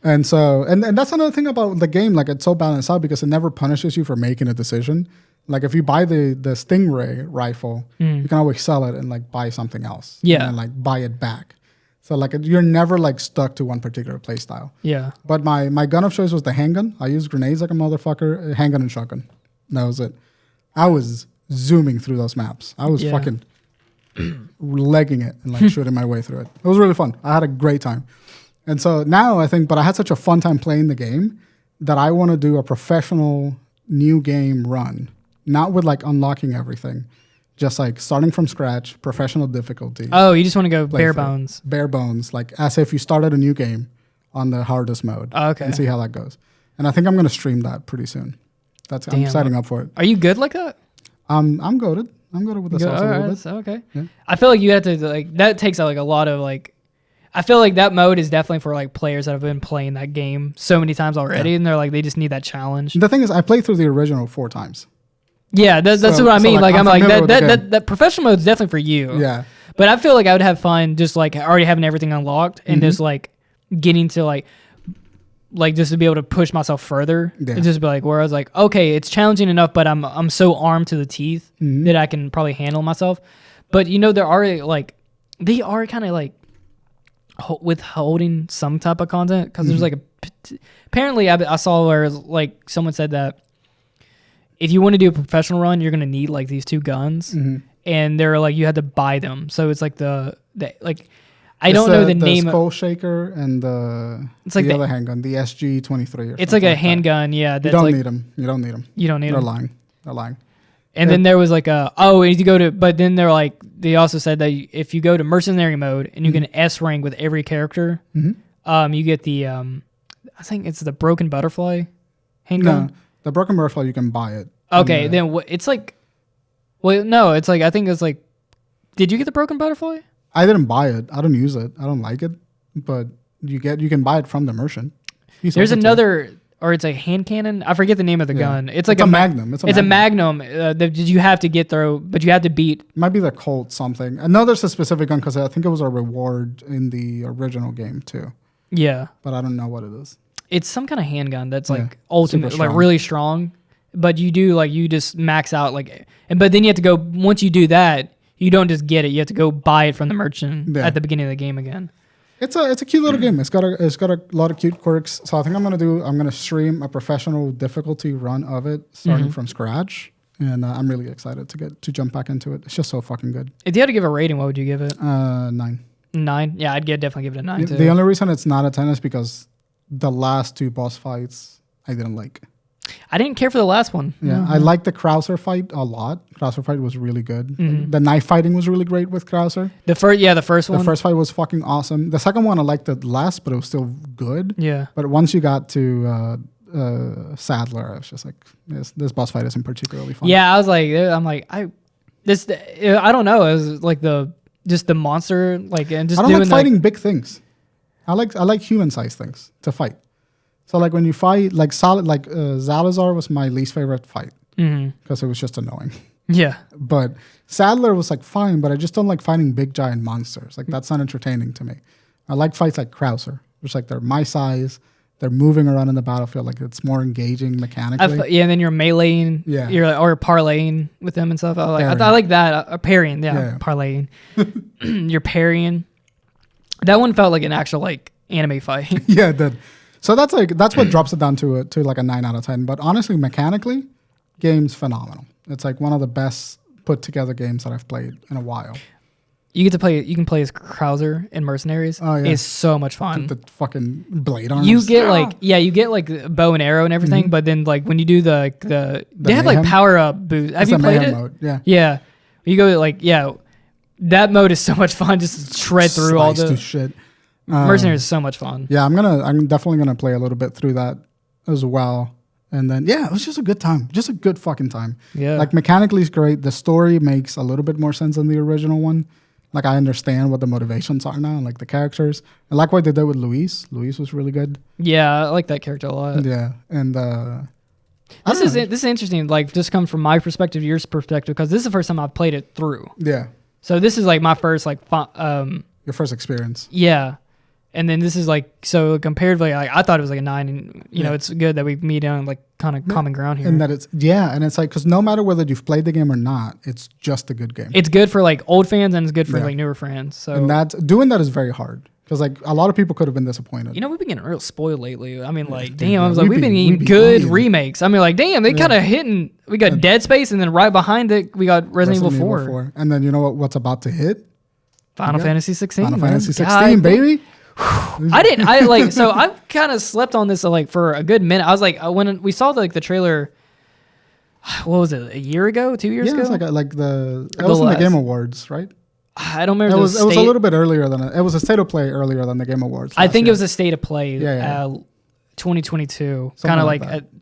And so, and that's another thing about the game, like it's so balanced out because it never punishes you for making a decision. Like if you buy the Stingray rifle, you can always sell it and like buy something else. Yeah. And like buy it back. So like you're never like stuck to one particular play style. Yeah. But my gun of choice was the handgun. I used grenades like a motherfucker, handgun and shotgun. That was it. I was zooming through those maps. I was fucking legging it and like shooting my way through it. It was really fun. I had a great time. And so now I think, but I had such a fun time playing the game that I want to do a professional new game run, not with like unlocking everything, just like starting from scratch, professional difficulty. Oh, you just want to go bare bones. Bare bones, like as if you started a new game on the hardest mode. Oh, okay. And see how that goes. And I think I'm going to stream that pretty soon. I'm setting up for it. Are you good like that? I'm goated. I'm goated with the sauce a little bit. Okay. Yeah. I feel like you have to like that takes like a lot of like. I feel like that mode is definitely for like players that have been playing that game so many times already, and they're like they just need that challenge. The thing is, I played through the original 4 times. Yeah, that's what I mean. Like I'm like that professional mode is definitely for you. Yeah. But I feel like I would have fun just like already having everything unlocked and just like getting to like just to be able to push myself further. Yeah. And just be like where I was like, okay, it's challenging enough, but I'm so armed to the teeth that I can probably handle myself. But you know, they are kind of like withholding some type of content because there's like apparently I saw where like someone said that if you want to do a professional run, you're gonna need like these 2 guns, and they're like you had to buy them. So it's like the like I don't know the name. The Skull Shaker and the other handgun, the SG-23. It's like a handgun. Yeah, you don't need them. You don't need them. You don't need them. They're lying. And then there was like if you go to, but then they're like, they also said that if you go to mercenary mode and you get an S rank with every character, you get the, I think it's the broken butterfly handgun. No, the broken butterfly, you can buy it. Okay, then it's like, well, no, it's like, I think it's like, did you get the broken butterfly? I didn't buy it. I don't use it. I don't like it, but you can buy it from the merchant. There's another, or it's a hand cannon. I forget the name of the gun. It's like a Magnum. It's a Magnum. That you have to get through, but you have to beat. It might be the Colt something. I know there's a specific gun because I think it was a reward in the original game too. Yeah, but I don't know what it is. It's some kind of handgun that's like ultimate, like really strong. But you do you just max out but then you have to go once you do that. You don't just get it. You have to go buy it from the merchant at the beginning of the game again. It's a cute little game. It's got a lot of cute quirks. So I think I'm gonna stream a professional difficulty run of it starting from scratch, and I'm really excited to jump back into it. It's just so fucking good. If you had to give a rating, what would you give it? 9. 9? Yeah, I'd definitely give it a 9 too. The only reason it's not a 10 is because the last 2 boss fights I didn't like. I didn't care for the last one. Yeah, I liked the Krauser fight a lot. Krauser fight was really good. The knife fighting was really great with Krauser. The first one. The first fight was fucking awesome. The second one I liked it less, but it was still good. Yeah. But once you got to Sadler, I was just like, this boss fight isn't particularly fun. Yeah, I was like, I don't know. It was like the monster, and just I don't like fighting big things. I like human-sized things to fight. So when you fight Zalazar was my least favorite fight because it was just annoying. Yeah. But Sadler was fine, but I just don't like fighting big giant monsters. That's not entertaining to me. I like fights like Krauser, which they're my size. They're moving around in the battlefield. It's more engaging mechanically. And then you're meleeing. Yeah. Or parlaying with them and stuff. I like that. Parrying. Yeah. Parlaying. You're parrying. That one felt like an actual anime fight. Yeah, it did. So that's what drops it down to a 9 out of 10. But honestly, mechanically, game's phenomenal. It's one of the best put together games that I've played in a while. You can play as Krauser in Mercenaries. Oh yeah, it's so much fun. The fucking blade arms. You get you get bow and arrow and everything, but then when you do they have power up boost. Have you played it? Mode. Yeah. Yeah. You go that mode is so much fun. Just shred through all the shit. Mercenaries is so much fun. Yeah, I'm definitely gonna play a little bit through that as well. And then it was just a good time. Just a good fucking time. Yeah. Mechanically it's great. The story makes a little bit more sense than the original one. I understand what the motivations are now, the characters. I like what they did with Luis. Luis was really good. Yeah, I like that character a lot. Yeah. And this is interesting, just come from my perspective, your perspective, because this is the first time I've played it through. Yeah. So this is my first your first experience. Yeah. And then this is so comparatively, I thought it was a 9, and it's good that we meet on kind of common ground here. And that it's because no matter whether you've played the game or not, it's just a good game. It's good for old fans and it's good for newer fans. So and doing that is very hard because a lot of people could have been disappointed. We've been getting real spoiled lately. I mean, damn, I was we've been getting good remakes. I mean, damn, they kind of hitting. We got Dead Space, and then right behind it, we got Resident Evil 4. And then you know what's about to hit? Final Fantasy 16. Final Fantasy 16, baby. So I've kind of slept on this for a good minute. I was when we saw the trailer, what was it, a year ago, 2 years ago? It was in the Game Awards, right? I don't remember. It was a little bit earlier than it was a state of play earlier than the Game Awards. I think it was a state of play. 2022, kind of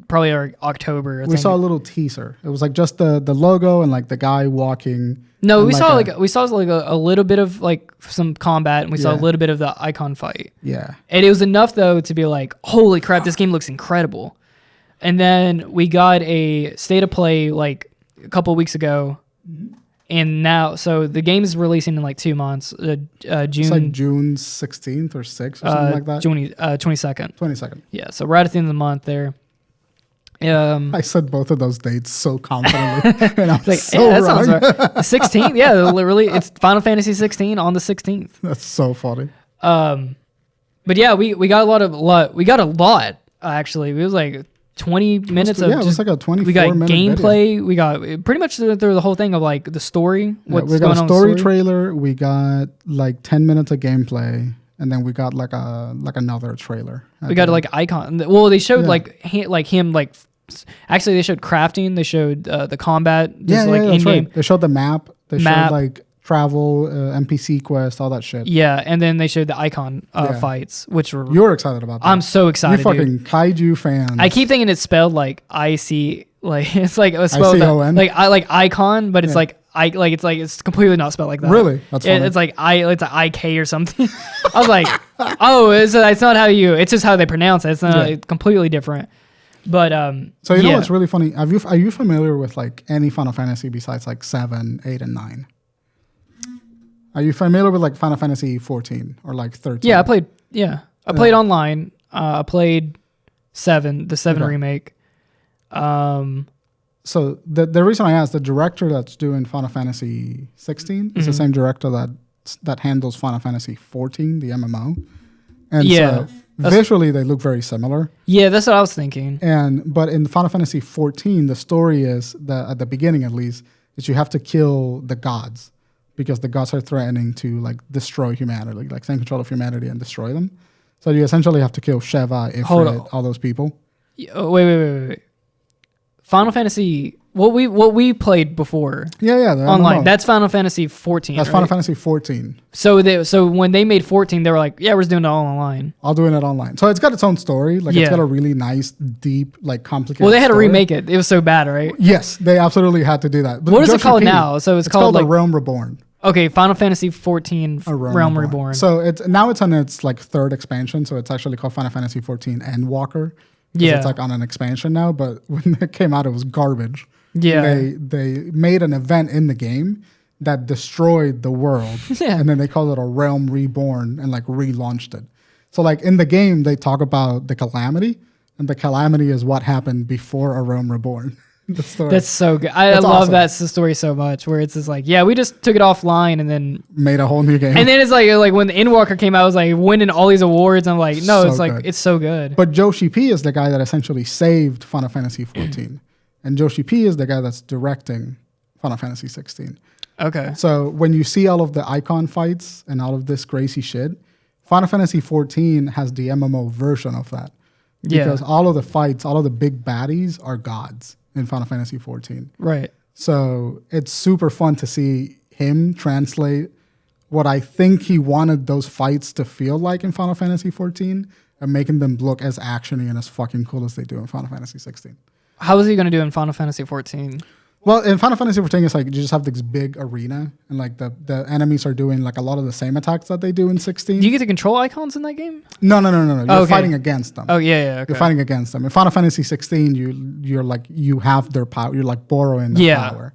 probably October. We saw a little teaser. It was just the logo and the guy walking. No, we saw a little bit of some combat, and we saw a little bit of the icon fight. Yeah, and it was enough though to be holy crap, this game looks incredible. And then we got a state of play a couple of weeks ago, and now so the game is releasing in 2 months. June. It's June 16th or 6th or something like that. June 22nd. 22nd. Yeah, so right at the end of the month there. I said both of those dates so confidently, and I'm so that wrong. Sounds right. 16th, yeah, literally, it's Final Fantasy 16 on the 16th. That's so funny. But yeah, we got a lot. We got a lot actually. It was 20 minutes of it was like a 24 we got minute gameplay. video. We got pretty much through the whole thing of like the story. We got a story trailer. We got like 10 minutes of gameplay. And then we got like another trailer. We got like icon. Well, they showed like him like. Actually, they showed crafting. They showed the combat. Just in game. Right. They showed the map. They showed like travel, NPC quest, all that shit. Yeah, and then they showed the icon fights, which were. You're excited about that. I'm so excited. You fucking kaiju fans. I keep thinking it's spelled like IC, like it's like it's spelled like icon, but it's it's completely not spelled like that. Really? That's funny. It's like it's an IK or something. I was like, oh, it's not how you. It's just how they pronounce it. It's not it's completely different. But so you know what's really funny? Are you familiar with like any Final Fantasy besides like 7, 8, and 9? Are you familiar with like Final Fantasy 14 or like 13? Yeah, I played. Yeah, I played online. I played 7, the 7 remake. So the reason I asked, the director that's doing Final Fantasy 16 is the same director that handles Final Fantasy 14, the MMO. And so visually they look very similar. Yeah, that's what I was thinking. But in Final Fantasy 14, the story is that at the beginning at least is you have to kill the gods because the gods are threatening to like destroy humanity, like take control of humanity and destroy them. So you essentially have to kill Sheva, Ifrit, all those people. Wait. Final Fantasy, what we played before. Yeah, online. That's Final Fantasy 14. That's Final Fantasy 14. So when they made 14, they were like, yeah, we're just doing it all online. All doing it online. So it's got its own story. Like it's got a really nice, deep, like complicated. Well, they had to story. remake it. It was so bad, right? Yes, they absolutely had to do that. But what is it called now? So it's called like, A Realm Reborn. Okay, Final Fantasy 14 Realm Reborn. So it's on its like third expansion. So it's actually called Final Fantasy 14 Endwalker. Yeah, it's like on an expansion now, but when it came out, it was garbage. Yeah, they made an event in the game that destroyed the world, and then they called it A Realm Reborn and like relaunched it. So like in the game, they talk about the calamity, and the calamity is what happened before A Realm Reborn. The story. That's so good. I love awesome. That story so much. Where it's just like, yeah, we just took it offline and then made a whole new game. And then it's like when the Endwalker came out, it was like winning all these awards. I'm like, no, it's like it's so good. But Joshi P is the guy that essentially saved Final Fantasy 14, and Joshi P is the guy that's directing Final Fantasy 16. Okay. So when you see all of the icon fights and all of this crazy shit, Final Fantasy 14 has the MMO version of that. Because all of the fights, all of the big baddies are gods in Final Fantasy 14. Right. So it's super fun to see him translate what I think he wanted those fights to feel like in Final Fantasy 14 and making them look as actiony and as fucking cool as they do in Final Fantasy 16. How is he going to do in Final Fantasy 14? Well, in Final Fantasy 14, it's like you just have this big arena, and like the enemies are doing like a lot of the same attacks that they do in 16. Do you get to control icons in that game? No. You're fighting against them. Oh yeah. Okay. You're fighting against them. In Final Fantasy 16, you're like you have their power. You're like borrowing their power.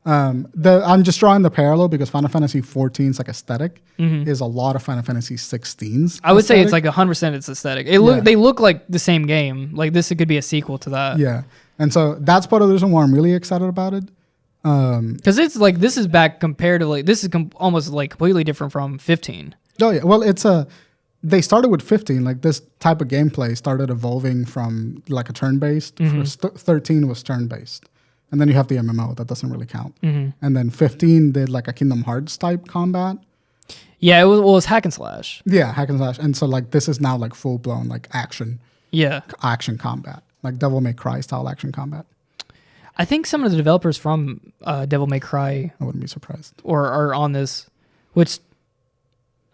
I'm just drawing the parallel because Final Fantasy 14's like aesthetic is a lot of Final Fantasy 16's. I would say it's like 100% its aesthetic. They look like the same game. Like this could be a sequel to that. Yeah. And so that's part of the reason why I'm really excited about it. Because it's like this is back comparatively. This is almost like completely different from 15. Oh yeah, well they started with 15. Like this type of gameplay started evolving from like a turn-based. 13 was turn-based, and then you have the MMO that doesn't really count. And then 15 did like a Kingdom Hearts type combat. Yeah, it was hack and slash. Yeah, hack and slash, and so like this is now like full blown like action. Yeah, action combat. Like Devil May Cry style action combat. I think some of the developers from Devil May Cry... I wouldn't be surprised. Or are on this, which...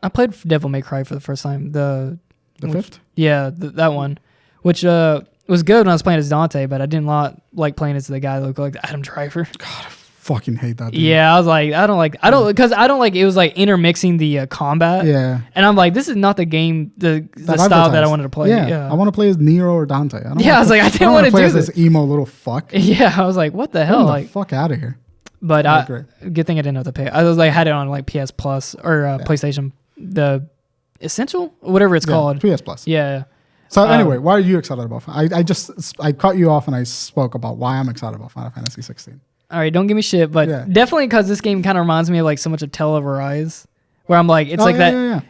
I played Devil May Cry for the first time. The fifth? Yeah, that one. Which was good when I was playing as Dante, but I did not like playing as the guy that looked like Adam Driver. God, I fucking hate that dude. Yeah, I was like, because I don't like, it was like intermixing the combat. Yeah. And I'm like, this is not the game, the style that I wanted to play. Yeah. I want to play as Nero or Dante. I was like, I didn't want to do this emo little fuck. Yeah, I was like, what the hell? Get the fuck out of here. But good thing I didn't have to pay. I was like, had it on like PS Plus or PlayStation, the Essential, whatever it's called. PS Plus. Yeah. So anyway, why are you excited about? I cut you off and I spoke about why I'm excited about Final Fantasy 16. All right, don't give me shit, but definitely because this game kind of reminds me of like so much of Tale of Arise, where I'm like, it's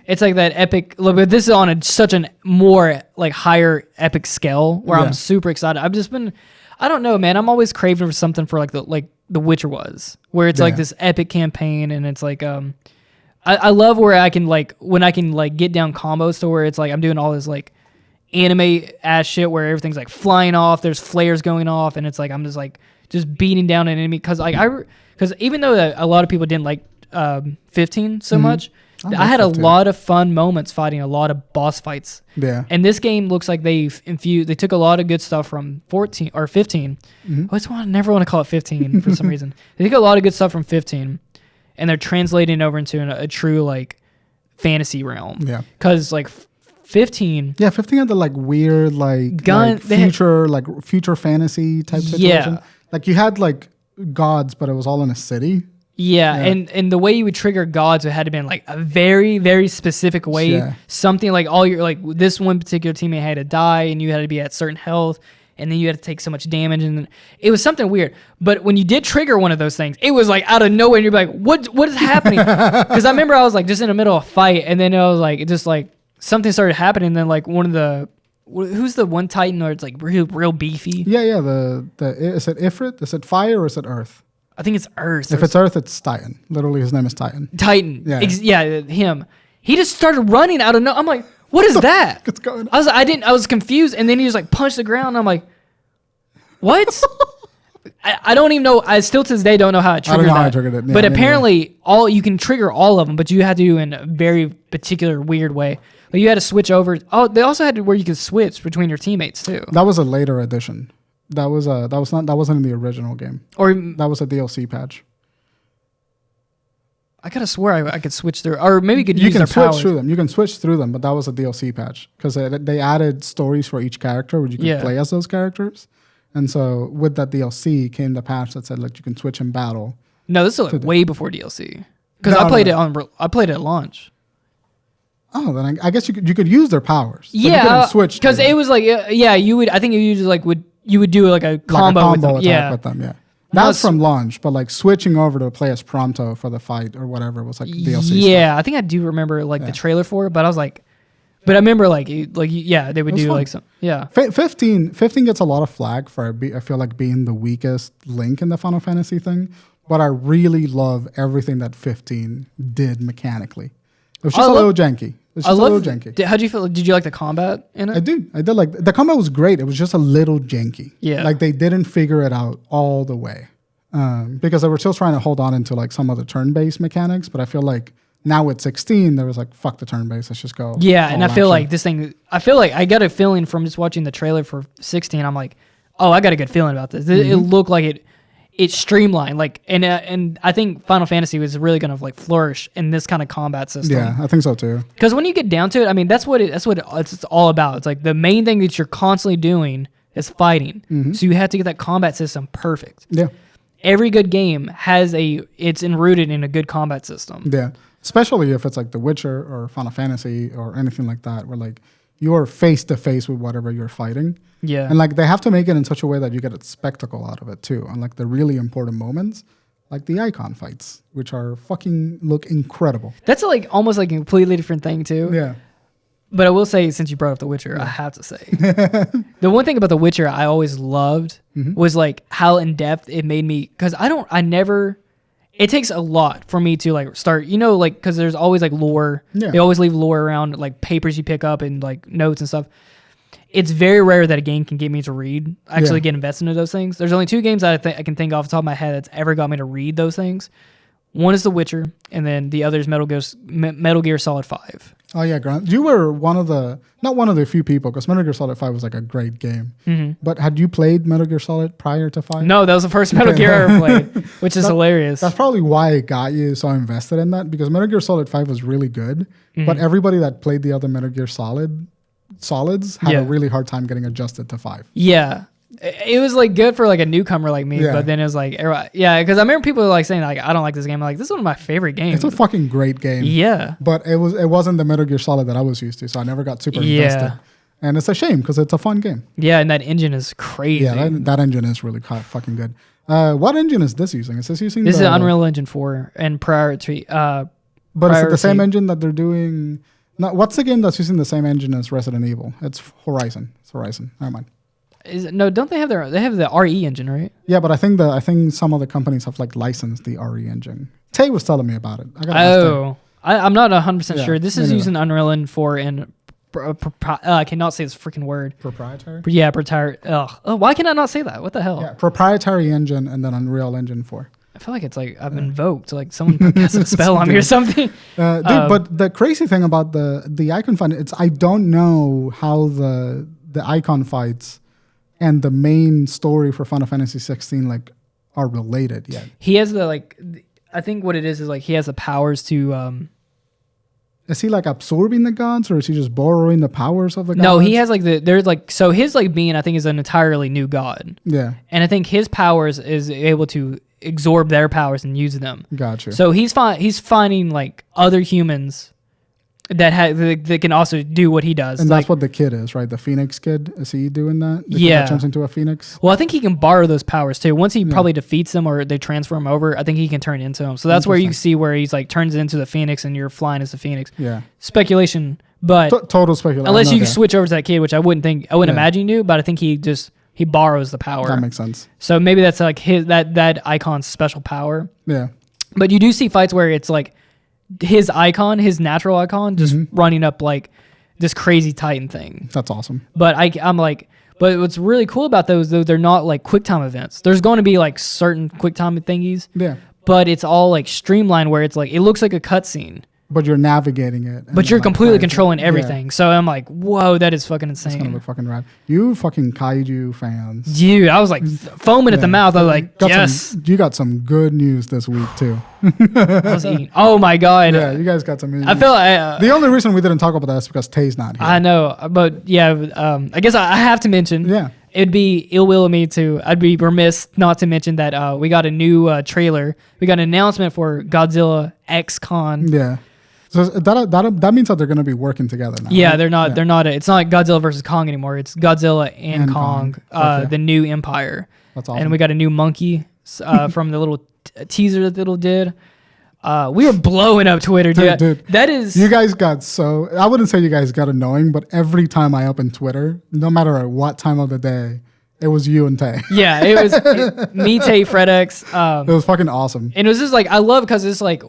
it's like that epic. But this is on such a more like higher epic scale where I'm super excited. I've just been, I don't know, man. I'm always craving for something for like The Witcher was, where it's like this epic campaign, and it's like I love where I can like when I can like get down combos to where it's like I'm doing all this like anime ass shit where everything's like flying off, there's flares going off, and it's like I'm just beating down an enemy because even though a lot of people didn't like 15 so much, I had 15. A lot of fun moments fighting a lot of boss fights. Yeah. And this game looks like they took a lot of good stuff from 14 or 15. I never want to call it 15 for some reason. They took a lot of good stuff from 15 and they're translating it over into a true like fantasy realm. Yeah. Cuz like 15. Yeah, 15 had the like weird future fantasy type situation. Like you had like gods, but it was all in a city. Yeah, and the way you would trigger gods, it had to be in like a very, very specific way. Yeah. Something like this one particular teammate had to die, and you had to be at certain health, and then you had to take so much damage, and it was something weird. But when you did trigger one of those things, it was like out of nowhere, and you're like, what is happening? Because I remember I was like just in the middle of a fight, and then I was like, it just like something started happening, and then like one of the who's the one Titan where it's like real beefy? Yeah. Is it Ifrit? Is it fire or is it Earth? I think it's Earth. If it's Earth, it's Titan. Literally, his name is Titan. Titan. Yeah. Him. He just started running out of no. I'm like, what is that? What's going on? I was confused, and then he just like punched the ground. And I'm like, what? I don't even know. I still to this day don't know how I triggered that. How I triggered it. Yeah, but apparently, you can trigger all of them, but you had to do it in a very particular weird way. Like you had to switch over. Oh, they also had where you could switch between your teammates too. That was a later addition. That wasn't in the original game. Or that was a DLC patch. I could have swore I could switch through, or maybe you could use their powers. You can switch through them. You can switch through them, but that was a DLC patch because they added stories for each character where you could play as those characters. And so with that DLC came the patch that said like you can switch in battle. No, this is like way before DLC because I played it at launch. Oh, then I guess you could use their powers. Yeah, switch because it was like you would. I think you would do like a combo with them. With them. Yeah. That was from launch, but like switching over to play as Prompto for the fight or whatever was like DLC. Yeah, stuff. I think I do remember like the trailer for it, but I was like, but I remember they would do fun. Like some 15 gets a lot of flag for I feel like being the weakest link in the Final Fantasy thing, but I really love everything that 15 did mechanically. It was just a little janky. It's just a little janky. How'd you feel? Did you like the combat in it? I did like the combat was great. It was just a little janky. Yeah. Like they didn't figure it out all the way. Because they were still trying to hold on into like some of the turn-based mechanics, but I feel like now with 16, there was like, fuck the turn-based, let's just go. Yeah, and I feel like this thing, I got a feeling from just watching the trailer for 16, I'm like, oh, I got a good feeling about this. Mm-hmm. It looked like it's streamlined, like, and I think Final Fantasy was really gonna like flourish in this kind of combat system. Yeah, I think so too. Because when you get down to it, I mean, that's what it's all about. It's like the main thing that you're constantly doing is fighting. Mm-hmm. So you have to get that combat system perfect. Yeah. Every good game it's enrooted in a good combat system. Yeah, especially if it's like The Witcher or Final Fantasy or anything like that, where like you're face to face with whatever you're fighting. Yeah. And like they have to make it in such a way that you get a spectacle out of it too. And like the really important moments, like the icon fights, which are fucking look incredible. That's like almost like a completely different thing too. Yeah. But I will say, since you brought up The Witcher, I have to say the one thing about The Witcher I always loved was like how in depth it made me, because it takes a lot for me to like start, like, because there's always like lore. Yeah. They always leave lore around, like papers you pick up and like notes and stuff. It's very rare that a game can get me to get invested into those things. There's only two games that I can think off the top of my head that's ever got me to read those things. One is The Witcher, and then the other is Metal Gear Solid 5. Oh yeah, Grant. You were not one of the few people, because Metal Gear Solid 5 was like a great game. Mm-hmm. But had you played Metal Gear Solid prior to 5? No, that was the first Metal Gear I ever played, which is hilarious. That's probably why it got you so invested in that, because Metal Gear Solid 5 was really good, but everybody that played the other Metal Gear Solids had a really hard time getting adjusted to 5. Yeah. It was like good for like a newcomer like me, but then it was like, because I remember people like saying like, I don't like this game. I'm like, this is one of my favorite games. It's a fucking great game. Yeah. But it wasn't the Metal Gear Solid that I was used to, so I never got super invested. And it's a shame because it's a fun game. Yeah, and that engine is crazy. Yeah, that engine is really fucking good. What engine is this using? Is this using This is Unreal Engine 4 and prior to But is it the priority. same engine that they're doing? No, what's the game that's using the same engine as Resident Evil? It's Horizon. It's Horizon. Never mind. No, don't they have the RE engine, right? Yeah, but I think some of the companies have like licensed the RE engine. Tay was telling me about it. I gotta ask Tay. Oh, I'm not 100% Yeah, sure. This me is neither. using Unreal Engine 4 and I cannot say this freaking word. Proprietary. Yeah, proprietary. Oh, why can I not say that? What the hell? Yeah, proprietary engine and then Unreal Engine 4. I feel like it's like I've been invoked. Like someone cast a spell on me or something. Dude, but the crazy thing about the icon fight, it's I don't know how the icon fights and the main story for Final Fantasy 16 like are related yet. He has I think what it is like he has the powers to. Is he like absorbing the gods, or is he just borrowing the powers of the gods? No, he has like there's like so his like being I think is an entirely new god. Yeah, And I think his powers is able to absorb their powers and use them. gotcha. So he's finding like other humans that can also do what he does. And like, that's what the kid is, right? The Phoenix kid. Is he doing that? The kid Yeah. that turns into a Phoenix. well, I think he can borrow those powers too. Once he probably defeats them or they transfer him over, I think he can turn into him. So that's where you see where he's like turns into the Phoenix and you're flying as the Phoenix. Yeah. Speculation, but Total speculation. unless you Okay. switch over to that kid, which I wouldn't imagine you do, but I think he borrows the power. That makes sense. So maybe that's like that icon's special power. Yeah. But you do see fights where it's like his natural icon, just running up like this crazy Titan thing. That's awesome. But but what's really cool about those though, they're not like QuickTime events. There's going to be like certain QuickTime thingies, Yeah. but it's all like streamlined where it's like it looks like a cutscene, But you're navigating it. but you're like, completely right, controlling yeah. everything. So I'm like, whoa, that is fucking It's gonna insane. look fucking rad. You fucking kaiju fans. Dude, I was like foaming at the mouth. I was like, yes. You got some good news this week too. I was eating. Oh my god. Yeah, you guys got some news. I feel like the only reason we didn't talk about that is because Tay's not here. I know, but yeah, I guess I have to mention. Yeah. It'd be ill will of me to. I'd be remiss not to mention that we got a new trailer. We got an announcement for Godzilla X Con. Yeah. So that means that they're going to be working together now. Yeah, right? they're not. Yeah. They're not. It's not like Godzilla versus Kong anymore. It's Godzilla and And Kong, Kong. Okay. the new empire. That's awesome. And we got a new monkey from the little teaser that little did. We were blowing up Twitter, dude. That is. You guys got so. I wouldn't say you guys got annoying, but every time I open Twitter, no matter at what time of the day, it was you and Tay. Yeah, it was me, Tay, FredX. It was fucking awesome. And it was just like I love because it's like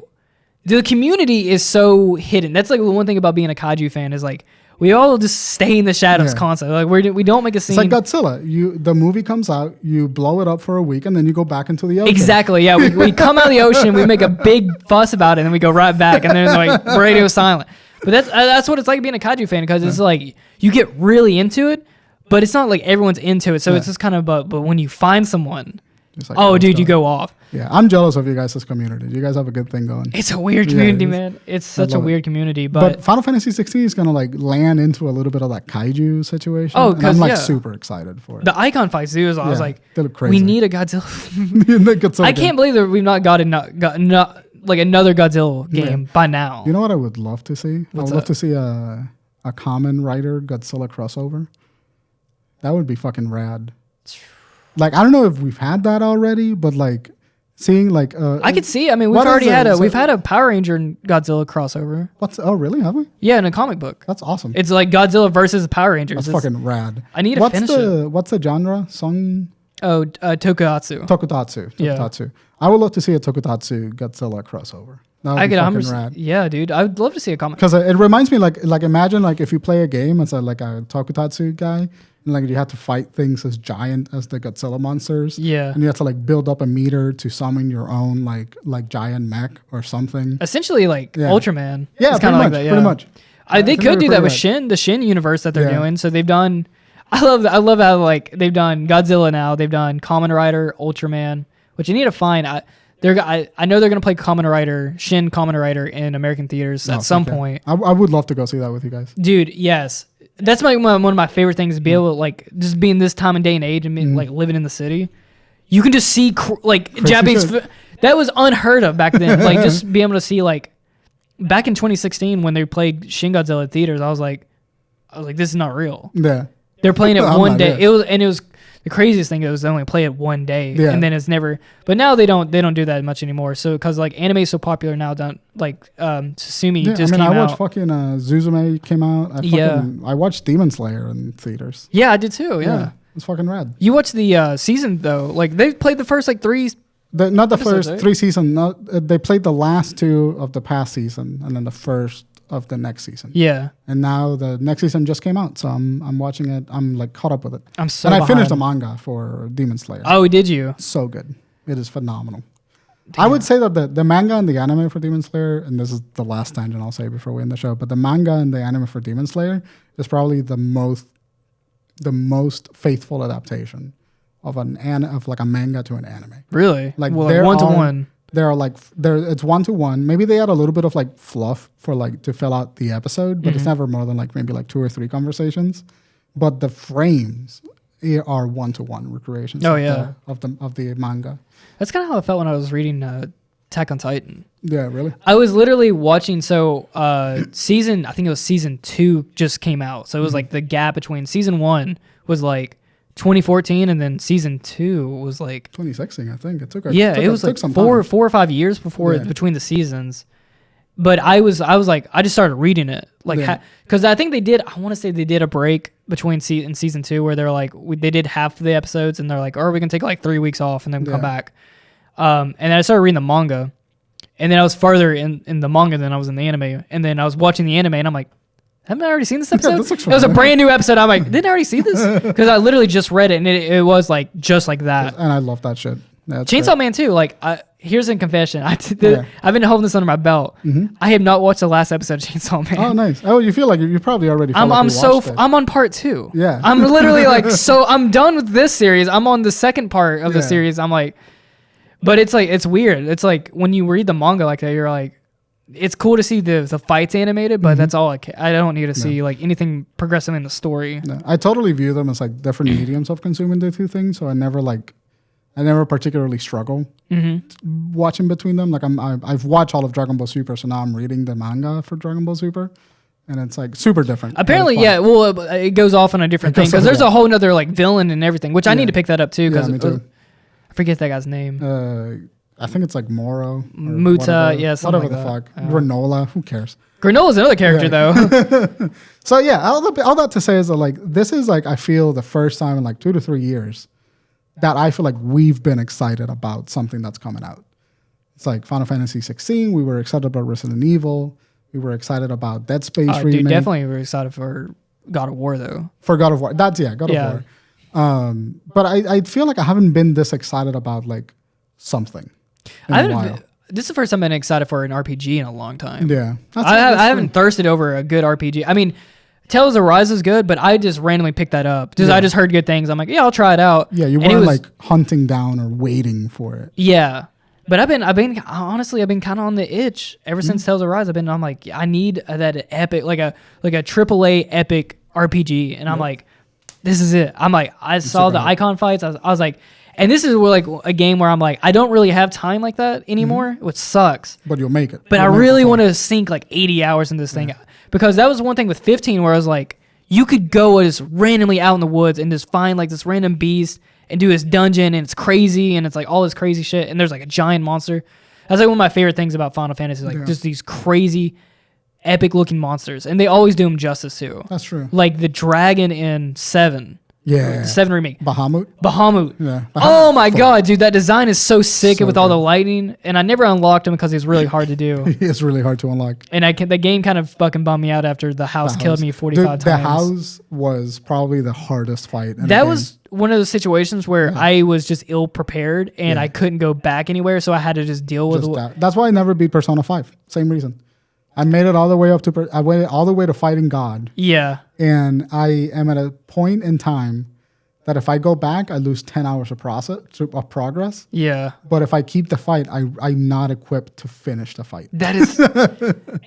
the community is so hidden. That's like the one thing about being a kaiju fan is like we all just stay in the shadows Yeah. constantly. Like we don't make a scene. It's like Godzilla. The movie comes out, you blow it up for a week, and then you go back into the ocean. Exactly. Yeah, we come out of the ocean, we make a big fuss about it, and then we go right back, and then like radio silent. But that's what it's like being a kaiju fan because it's like you get really into it, but it's not like everyone's into it. So it's just kind of but when you find someone, It's like, oh let's dude, go. you go off. Yeah, I'm jealous of you guys' community. You guys have a good thing going. It's a weird Yeah, community, it is. man. It's such a love it. weird community, But Final Fantasy 16 is gonna like land into a little bit of that kaiju situation. Oh, and 'cause, I'm like yeah. super excited for it. the icon fights, dude. I was Yeah, like, they look we crazy. need a Godzilla. Godzilla I game. can't believe that we've not got like another Godzilla game by now. You know what I would love to see? I What's would love that? to see a Common Rider Godzilla crossover. That would be fucking rad. Like I don't know if we've had that already, but like seeing like I could see. I mean, we've What is already had it? we've had a Power Ranger and Godzilla crossover. oh really, have we? Yeah, in a comic book. That's awesome. It's like Godzilla versus the Power Rangers. That's It's- fucking rad. I need to what's finish the what's the genre? Tokusatsu. Tokusatsu. Yeah. Tokusatsu. I would love to see a Tokusatsu Godzilla crossover. That would I be could fucking 100%. rad. Yeah, dude. I would love to see a comic. Because it reminds me like imagine like if you play a game as a Tokusatsu guy, and like you have to fight things as giant as the Godzilla monsters. Yeah. And you have to like build up a meter to summon your own like giant mech or something. Essentially, like Yeah. Ultraman. Yeah, it's pretty kind of much. like that. Yeah. Pretty much. They think could that'd be do that pretty with rad. Shin, the Shin universe that they're Yeah. doing. So they've done. I love how like they've done Godzilla now. They've done Kamen Rider, Ultraman, which you need to find. I know they're gonna play Kamen Rider, Shin Kamen Rider in American theaters at some Okay. point. I would love to go see that with you guys. Dude, yes, that's one of my favorite things to be able to like just be in this time and day and age and be, like living in the city. You can just see Japanese. shit. That was unheard of back then. Like just be able to see like back in 2016 when they played Shin Godzilla at theaters. I was like, this is not real. Yeah. They're playing it I'm one not day. here. It was The craziest thing is they only play it one day, Yeah. and then it's never. But now they don't do that much anymore. So because like anime is so popular now, Susumi just came out. I watched fucking Suzume came out. I watched Demon Slayer in theaters. Yeah, I did too. Yeah. It's fucking rad. You watched the season though. Like they played the first like 3. Not the episodes, first right? 3 seasons. They played the last 2 of the past season, and then the first of the next season. Yeah. And now the next season just came out, so I'm watching it. I'm like caught up with it. I'm so. And I behind. finished the manga for Demon Slayer. Oh, did you? So good. It is phenomenal. I would say that the manga and the anime for Demon Slayer, and this is the last tangent I'll say before we end the show, but the manga and the anime for Demon Slayer is probably the most faithful adaptation of a manga to an anime. Really? Like well, 1-to-1. It's 1-to-1. Maybe they add a little bit of like fluff for like to fill out the episode, but it's never more than like maybe like 2 or 3 conversations. But the frames are 1-to-1 recreations. Oh, of the manga. That's kind of how I felt when I was reading Attack on Titan. Yeah, really. I was literally watching. So I think it was season 2 just came out. So it was like the gap between season 1 was like 2014, and then season 2 was like 2016. I think it took. It was like 4 or 5 years between the seasons. But I was like, I just started reading it, like, because I think they did. I want to say they did a break between season 2 where they're like, they did half of the episodes, and they're like, we can take like 3 weeks off and then come back. And then I started reading the manga, and then I was farther in the manga than I was in the anime, and then I was watching the anime, and I'm like, haven't I already seen this episode? It was a brand new episode. I'm like, didn't I already see this? Because I literally just read it, and it was like just like that. And I love that shit. Chainsaw Man too. Like, here's a confession. I've been holding this under my belt. I have not watched the last episode of Chainsaw Man. Oh, nice. Oh, you feel like you probably already. I'm on part 2. Yeah. I'm literally like, so I'm done with this series. I'm on the second part of the series. I'm like, but it's like, it's weird. It's like when you read the manga like that, you're like, it's cool to see the fights animated, but that's all I don't need to see like anything progressive in the story. No, I totally view them as like different mediums of consuming the 2 things. So I never particularly struggle watching between them. Like I've watched all of Dragon Ball Super, so now I'm reading the manga for Dragon Ball Super, and it's like super different. Apparently, yeah. Well, it goes off on a different thing because there's a whole nother like villain and everything, which I need to pick that up too. Because I forget that guy's name. I think it's like Moro. Muta, whatever like the fuck. Granola, who cares? Granola's another character though. So yeah, all that to say is that like this is like I feel the first time in like 2 to 3 years that I feel like we've been excited about something that's coming out. It's like Final Fantasy 16. We were excited about Resident Evil. We were excited about Dead Space remake. Dude, definitely were excited for God of War though. For God of War, God of War. But I feel like I haven't been this excited about like something. This is the first time I've been excited for an RPG in a long time. Yeah. I haven't thirsted over a good RPG. I mean, Tales of Rise is good, but I just randomly picked that up. Because I just heard good things. I'm like, yeah, I'll try it out. Yeah, you weren't like hunting down or waiting for it. Yeah. But I've been honestly, I've been kind of on the itch ever since Tales of Rise. I'm like, I need that epic, like a AAA epic RPG. And I'm like, this is it. I'm like, I saw the icon fights. I was like, and this is like a game where I'm like, I don't really have time like that anymore, which sucks. But you'll make it. But I really want to sink like 80 hours in this thing. Because that was one thing with 15 where I was like, you could go just randomly out in the woods and just find like this random beast and do this dungeon, and it's crazy, and it's like all this crazy shit, and there's like a giant monster. That's like one of my favorite things about Final Fantasy, like just these crazy, epic looking monsters. And they always do them justice too. That's true. Like the dragon in 7. Yeah. The 7 remake. Bahamut. Yeah. Oh my god, dude, that design is so sick with all the lightning. And I never unlocked him because he's really hard to do. It's really hard to unlock. And the game kind of fucking bummed me out after the house killed me 45 times. The house was probably the hardest fight. That was one of those situations where I was just ill prepared and I couldn't go back anywhere, so I had to just deal with it. That's why I never beat Persona 5. Same reason. I made it all the way up to I went all the way to fighting God. Yeah. And I am at a point in time that if I go back, I lose 10 hours of progress. Yeah. But if I keep the fight, I'm not equipped to finish the fight. That is,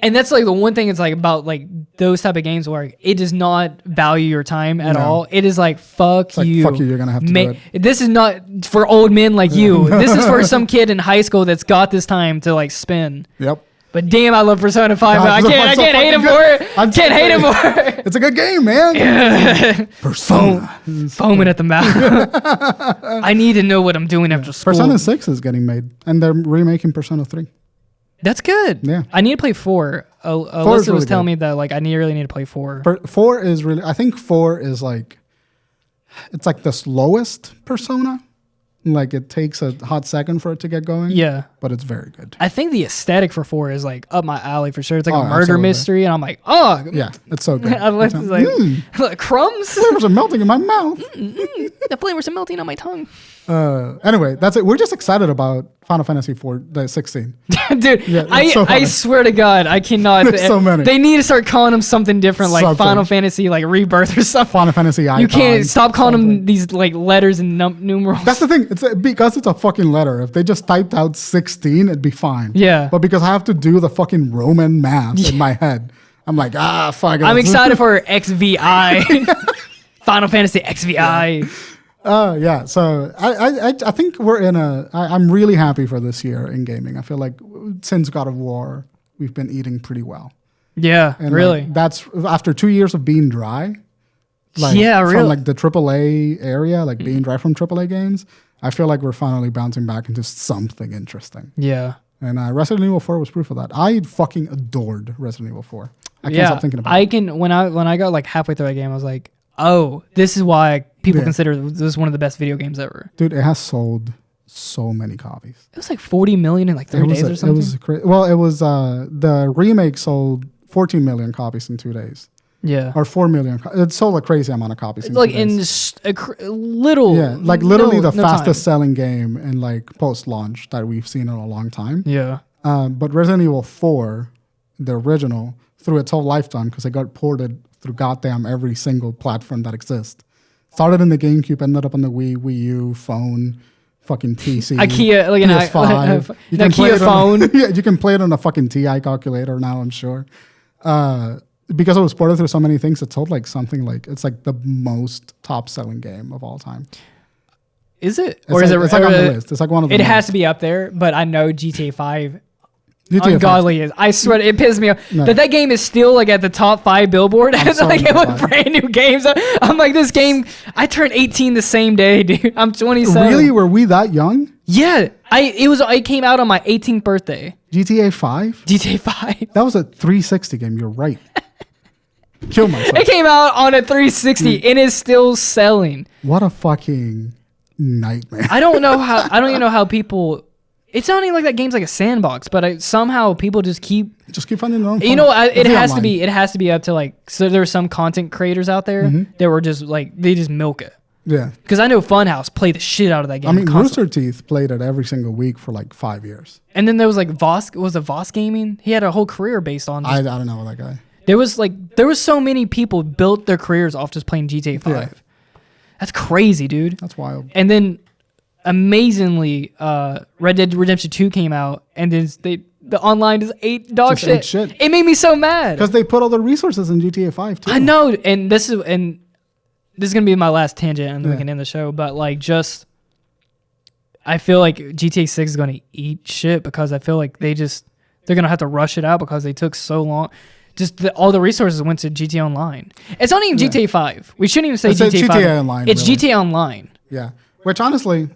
and that's like the one thing it's like about like those type of games where it does not value your time at all. It is like, fuck you. Fuck you, you're going to have to do it. This is not for old men like you. This is for some kid in high school that's got this time to like spend. Yep. But damn, I love Persona 5. God, I can't hate him for it. I can't hate him for it. It's a good game, man. Persona. Foaming at the mouth. I need to know what I'm doing after school. Persona 6 is getting made, and they're remaking Persona 3. That's good. Yeah. I need to play 4. Alyssa was telling me that like I really need to play 4. 4 is really, I think 4 is like, it's like the slowest Persona. Like it takes a hot second for it to get going. Yeah. But it's very good. I think the aesthetic for 4 is like up my alley for sure. It's like a murder absolutely. mystery, and I'm like, oh. Yeah, it's so good. Alyssa's like, crumbs? Flavors are melting in my mouth. The flavors are melting on my tongue. Anyway, that's it. We're just excited about Final Fantasy 16. Dude, Yeah, I swear to God, I cannot. There's so many. They need to start calling them something different, like Final Fantasy, like Rebirth or something. Final Fantasy Icon. You can't stop calling them these like letters and numerals. That's the thing. It's because it's a fucking letter. If they just typed out 16, it'd be fine. Yeah. But because I have to do the fucking Roman math in my head, I'm like, fuck it. I'm excited for XVI. Final Fantasy XVI. Yeah, so I think we're in I'm really happy for this year in gaming. I feel like since God of War, we've been eating pretty well. Yeah, and really. Like, that's after 2 years of being dry. Like, yeah, really. From like the AAA area, like being dry from AAA games, I feel like we're finally bouncing back into something interesting. Yeah. And Resident Evil 4 was proof of that. I fucking adored Resident Evil 4. I can't stop thinking about it. When I got like halfway through that game, I was like, oh, this is why people consider this one of the best video games ever. Dude, it has sold so many copies. It was like 40 million in like 3 days or something. It was crazy. Well, it was the remake sold 14 million copies in 2 days. Yeah. Or 4 million. It sold a crazy amount of copies in like 2 days. in little. Yeah, like literally the fastest time. selling game in like post-launch that we've seen in a long time. Yeah. But Resident Evil 4, the original, through its whole lifetime, because it got ported through goddamn every single platform that exists. Started in the GameCube, ended up on the Wii U, phone, fucking PC, IKEA, like PS5. an IKEA phone. Yeah, you can play it on a fucking TI calculator now, I'm sure. Because it was ported through so many things, it sold like something like, it's like the most top-selling game of all time. Is it? Or is it? It's like on the list. It's like one of the It has to be up there, but I know GTA 5 GTA ungodly 5. is. I swear it pisses me off that game is still like at the top 5 Billboard. Like it was brand new games. I'm like, this game. I turned 18 the same day, dude. I'm 27. Really? Were we that young? Yeah. It came out on my 18th birthday. GTA 5? GTA 5. That was a 360 game. You're right. Kill myself. It came out on a 360 and is still selling. What a fucking nightmare. I don't even know how people. It's not even like that game's like a sandbox, but somehow people just keep finding their own. You know, it has to be up to like. So there's some content creators out there that were just like they just milk it. Yeah. Because I know Funhouse played the shit out of that game. I mean, Rooster Teeth played it every single week for like 5 years. And then there was like Voss. Was it Voss Gaming? He had a whole career based on. I don't know that guy. There was so many people built their careers off just playing GTA 5. Yeah. That's crazy, dude. That's wild. And then, amazingly, Red Dead Redemption 2 came out, and then the online is dog shit. It made me so mad because they put all the resources in GTA 5 too. I know, and this is gonna be my last tangent, and then we can end the show. But like, I feel like GTA 6 is gonna eat shit because I feel like they're gonna have to rush it out because they took so long. All the resources went to GTA Online. It's not even GTA 5. We shouldn't even say GTA 5. GTA Online. It's really. GTA Online. Yeah. Which honestly,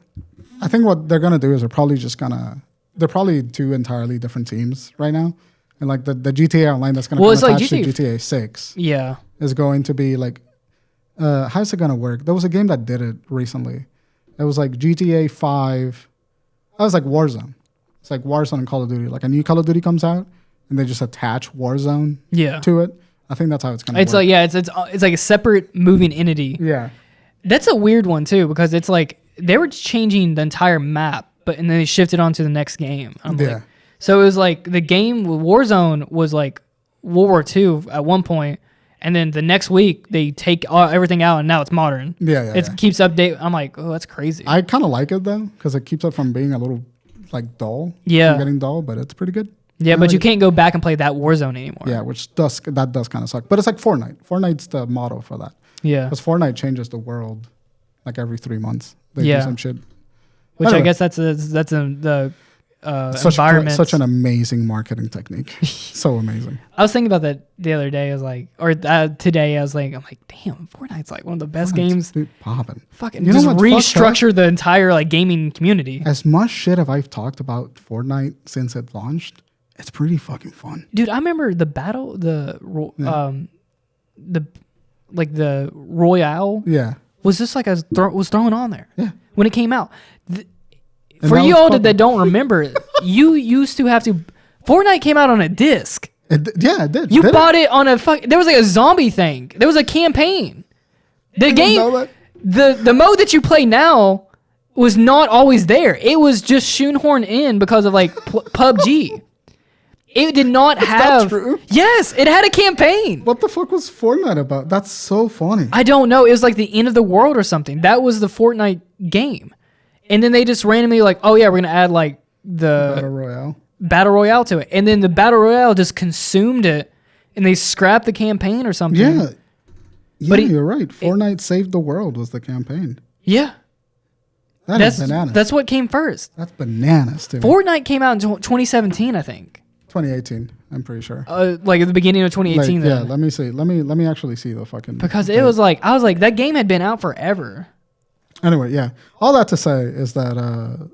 I think what they're gonna do is they're probably two entirely different teams right now. And like the GTA Online that's gonna come attached to GTA 6 is going to be like how's it gonna work? There was a game that did it recently. It was like GTA 5. That was like Warzone. It's like Warzone and Call of Duty. Like a new Call of Duty comes out and they just attach Warzone to it. I think that's how it's gonna work. Like it's like a separate moving entity. Yeah. That's a weird one too, because it's like they were changing the entire map, and then they shifted on to the next game. Like, so it was like the game Warzone was like World War II at one point, and then the next week they take everything out, and now it's modern. It keeps update. I'm like, oh, that's crazy. I kind of like it though, because it keeps it from being a little like dull. Yeah, getting dull, but it's pretty good. Yeah, but you can't go back and play that Warzone anymore. Yeah, that does kind of suck. But it's like Fortnite. Fortnite's the motto for that. Yeah, because Fortnite changes the world like every 3 months. They do some shit. Which anyway. I guess that's the environments. Such an amazing marketing technique. So amazing. I was thinking about that the other day. I was like, or today I was like, I'm like, damn, Fortnite's like one of the best games. Popping. Fucking just restructure the entire like gaming community. As much shit as I've talked about Fortnite since it launched, it's pretty fucking fun. Dude, I remember the battle, the Royale. Yeah. Was just like was thrown on there. Yeah. When it came out. For you all that don't remember, you used to have to. Fortnite came out on a disc. It did. You bought it on a there was like a zombie thing. There was a campaign. The game, the mode that you play now was not always there. It was just shoehorned in because of like PUBG. It did not have. Is that true? Yes, it had a campaign. What the fuck was Fortnite about? That's so funny. I don't know. It was like the end of the world or something. That was the Fortnite game. And then they just randomly like, oh yeah, we're going to add like the Battle Royale to it. And then the Battle Royale just consumed it and they scrapped the campaign or something. Yeah. Yeah, you're right. Fortnite Saved the World was the campaign. Yeah. That's bananas. That's what came first. That's bananas to me. Fortnite came out in 2017, I think. 2018, I'm pretty sure. Like at the beginning of 2018 then. Yeah, let me see. Let me actually see the fucking... Because it was like, I was like, that game had been out forever. Anyway, yeah. All that to say is that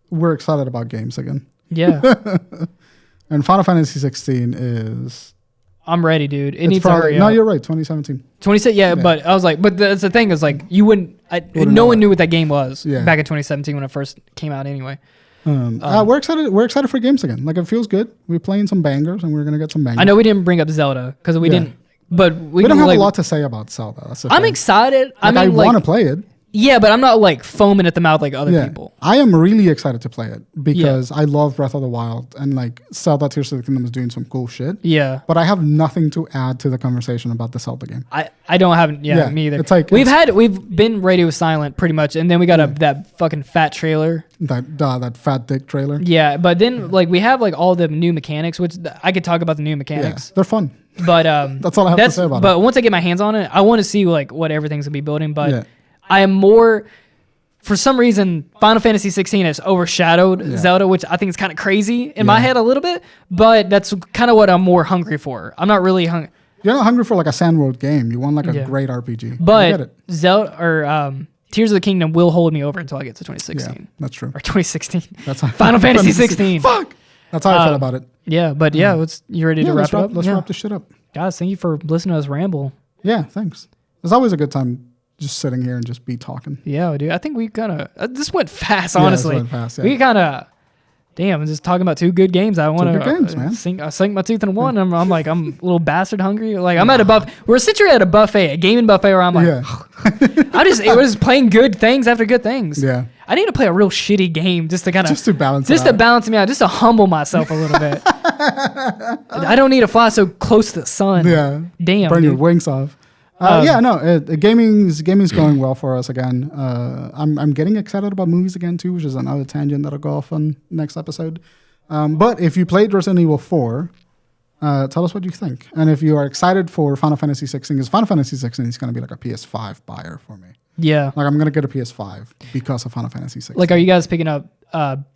we're excited about games again. Yeah. And Final Fantasy 16 is... I'm ready, dude. It needs to hurry up. No, you're right. 2017. 2017, yeah, but I was like, but that's the thing is like, you wouldn't... no one knew what that game was back in 2017 when it first came out anyway. We're excited. We're excited for games again. Like, it feels good. We're playing some bangers, and we're gonna get some bangers. I know we didn't bring up Zelda because we didn't, but we don't have a lot to say about Zelda. That's the I'm thing. excited. Like, I want to play it. Yeah, but I'm not like foaming at the mouth like other people. I am really excited to play it because I love Breath of the Wild and like Zelda Tears of the Kingdom is doing some cool shit. Yeah. But I have nothing to add to the conversation about the Zelda game. I don't have me either. It's like we've been radio silent pretty much, and then we got that fucking fat trailer. That fat dick trailer. Yeah, but then like we have like all the new mechanics, which I could talk about the new mechanics. Yeah, they're fun. But that's all I have to say about it. But once I get my hands on it, I want to see like what everything's gonna be building. But I am more. For some reason, Final Fantasy 16 has overshadowed Zelda, which I think is kind of crazy in my head a little bit, but that's kind of what I'm more hungry for. I'm not really hungry. You're not hungry for like a sandworld game. You want like a great RPG. But Zelda or Tears of the Kingdom will hold me over until I get to 2016. Yeah, that's true. Or 2016. That's Final Fantasy 16. Fuck! That's how I felt about it. Yeah, but you ready to wrap it up? Let's wrap this shit up. Guys, thank you for listening to us ramble. Yeah, thanks. It's always a good time just sitting here and just be talking. Yeah, dude. I think we kind of... this went fast, honestly. Yeah, this went fast, We kind of... Damn, I'm just talking about two good games. I want to I sink my tooth in one. And I'm like, I'm a little bastard hungry. Like, I'm at a buffet. We're essentially at a buffet, a gaming buffet where I'm like... it was playing good things after good things. Yeah. I need to play a real shitty game just to kind of... Just to balance me out. Just to humble myself a little bit. I don't need to fly so close to the sun. Yeah. Damn, Burn your wings off. Gaming's going well for us again. I'm getting excited about movies again too, which is another tangent that'll go off on next episode. But if you played Resident Evil 4, tell us what you think. And if you are excited for Final Fantasy 16, because Final Fantasy 16 is going to be like a PS5 buyer for me. Yeah. Like, I'm going to get a PS5 because of Final Fantasy 16. Like, are you guys picking up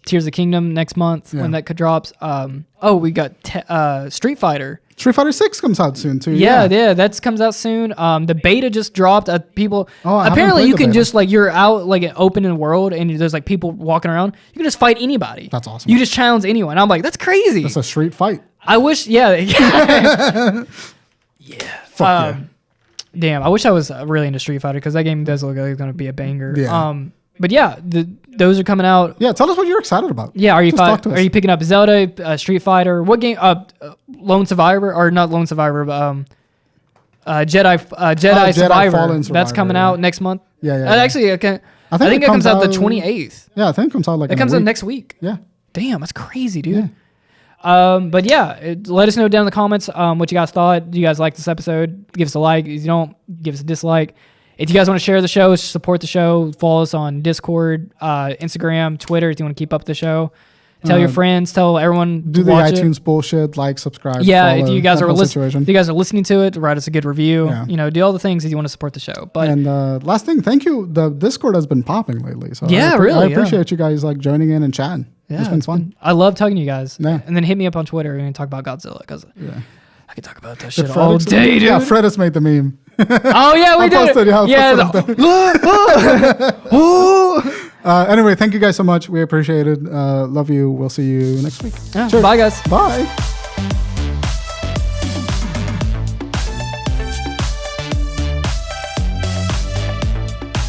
Tears of the Kingdom next month when that drops? We got Street Fighter. Street Fighter 6 comes out soon too. Yeah, that comes out soon. The beta just dropped. Apparently you can just like, you're out like an open in the world and there's like people walking around. You can just fight anybody. That's awesome. You just challenge anyone. I'm like, that's crazy. It's a street fight. I wish, Fuck damn, I wish I was really into Street Fighter because that game does look like it's going to be a banger. Yeah. But yeah, those are coming out. Yeah, tell us what you're excited about. Yeah, are you picking up Zelda, Street Fighter? What game? Lone Survivor or not Lone Survivor, but Jedi Survivor. Fallen Survivor. That's coming out next month. Yeah. Actually, I think it comes out the 28th. Yeah, I think it comes out like. It comes out next week. Yeah. Damn, that's crazy, dude. Yeah. But yeah, let us know down in the comments what you guys thought. Do you guys like this episode? Give us a like. If you don't, give us a dislike. If you guys want to share the show, support the show, follow us on Discord, Instagram, Twitter if you want to keep up with the show. Tell your friends, tell everyone do to the watch iTunes bullshit, like, subscribe. Yeah, if you guys are listening to it, write us a good review. Yeah. Do all the things if you want to support the show. But last thing, thank you. The Discord has been popping lately. So really, I appreciate you guys like joining in and chatting. It's been fun. I love talking to you guys. Yeah. And then hit me up on Twitter and talk about Godzilla because Yeah. I could talk about that shit all day, dude. Yeah, Fred has made the meme. Oh yeah, we did. Posted, anyway, thank you guys so much. We appreciate it. Love you. We'll see you next week. Bye, guys. Bye.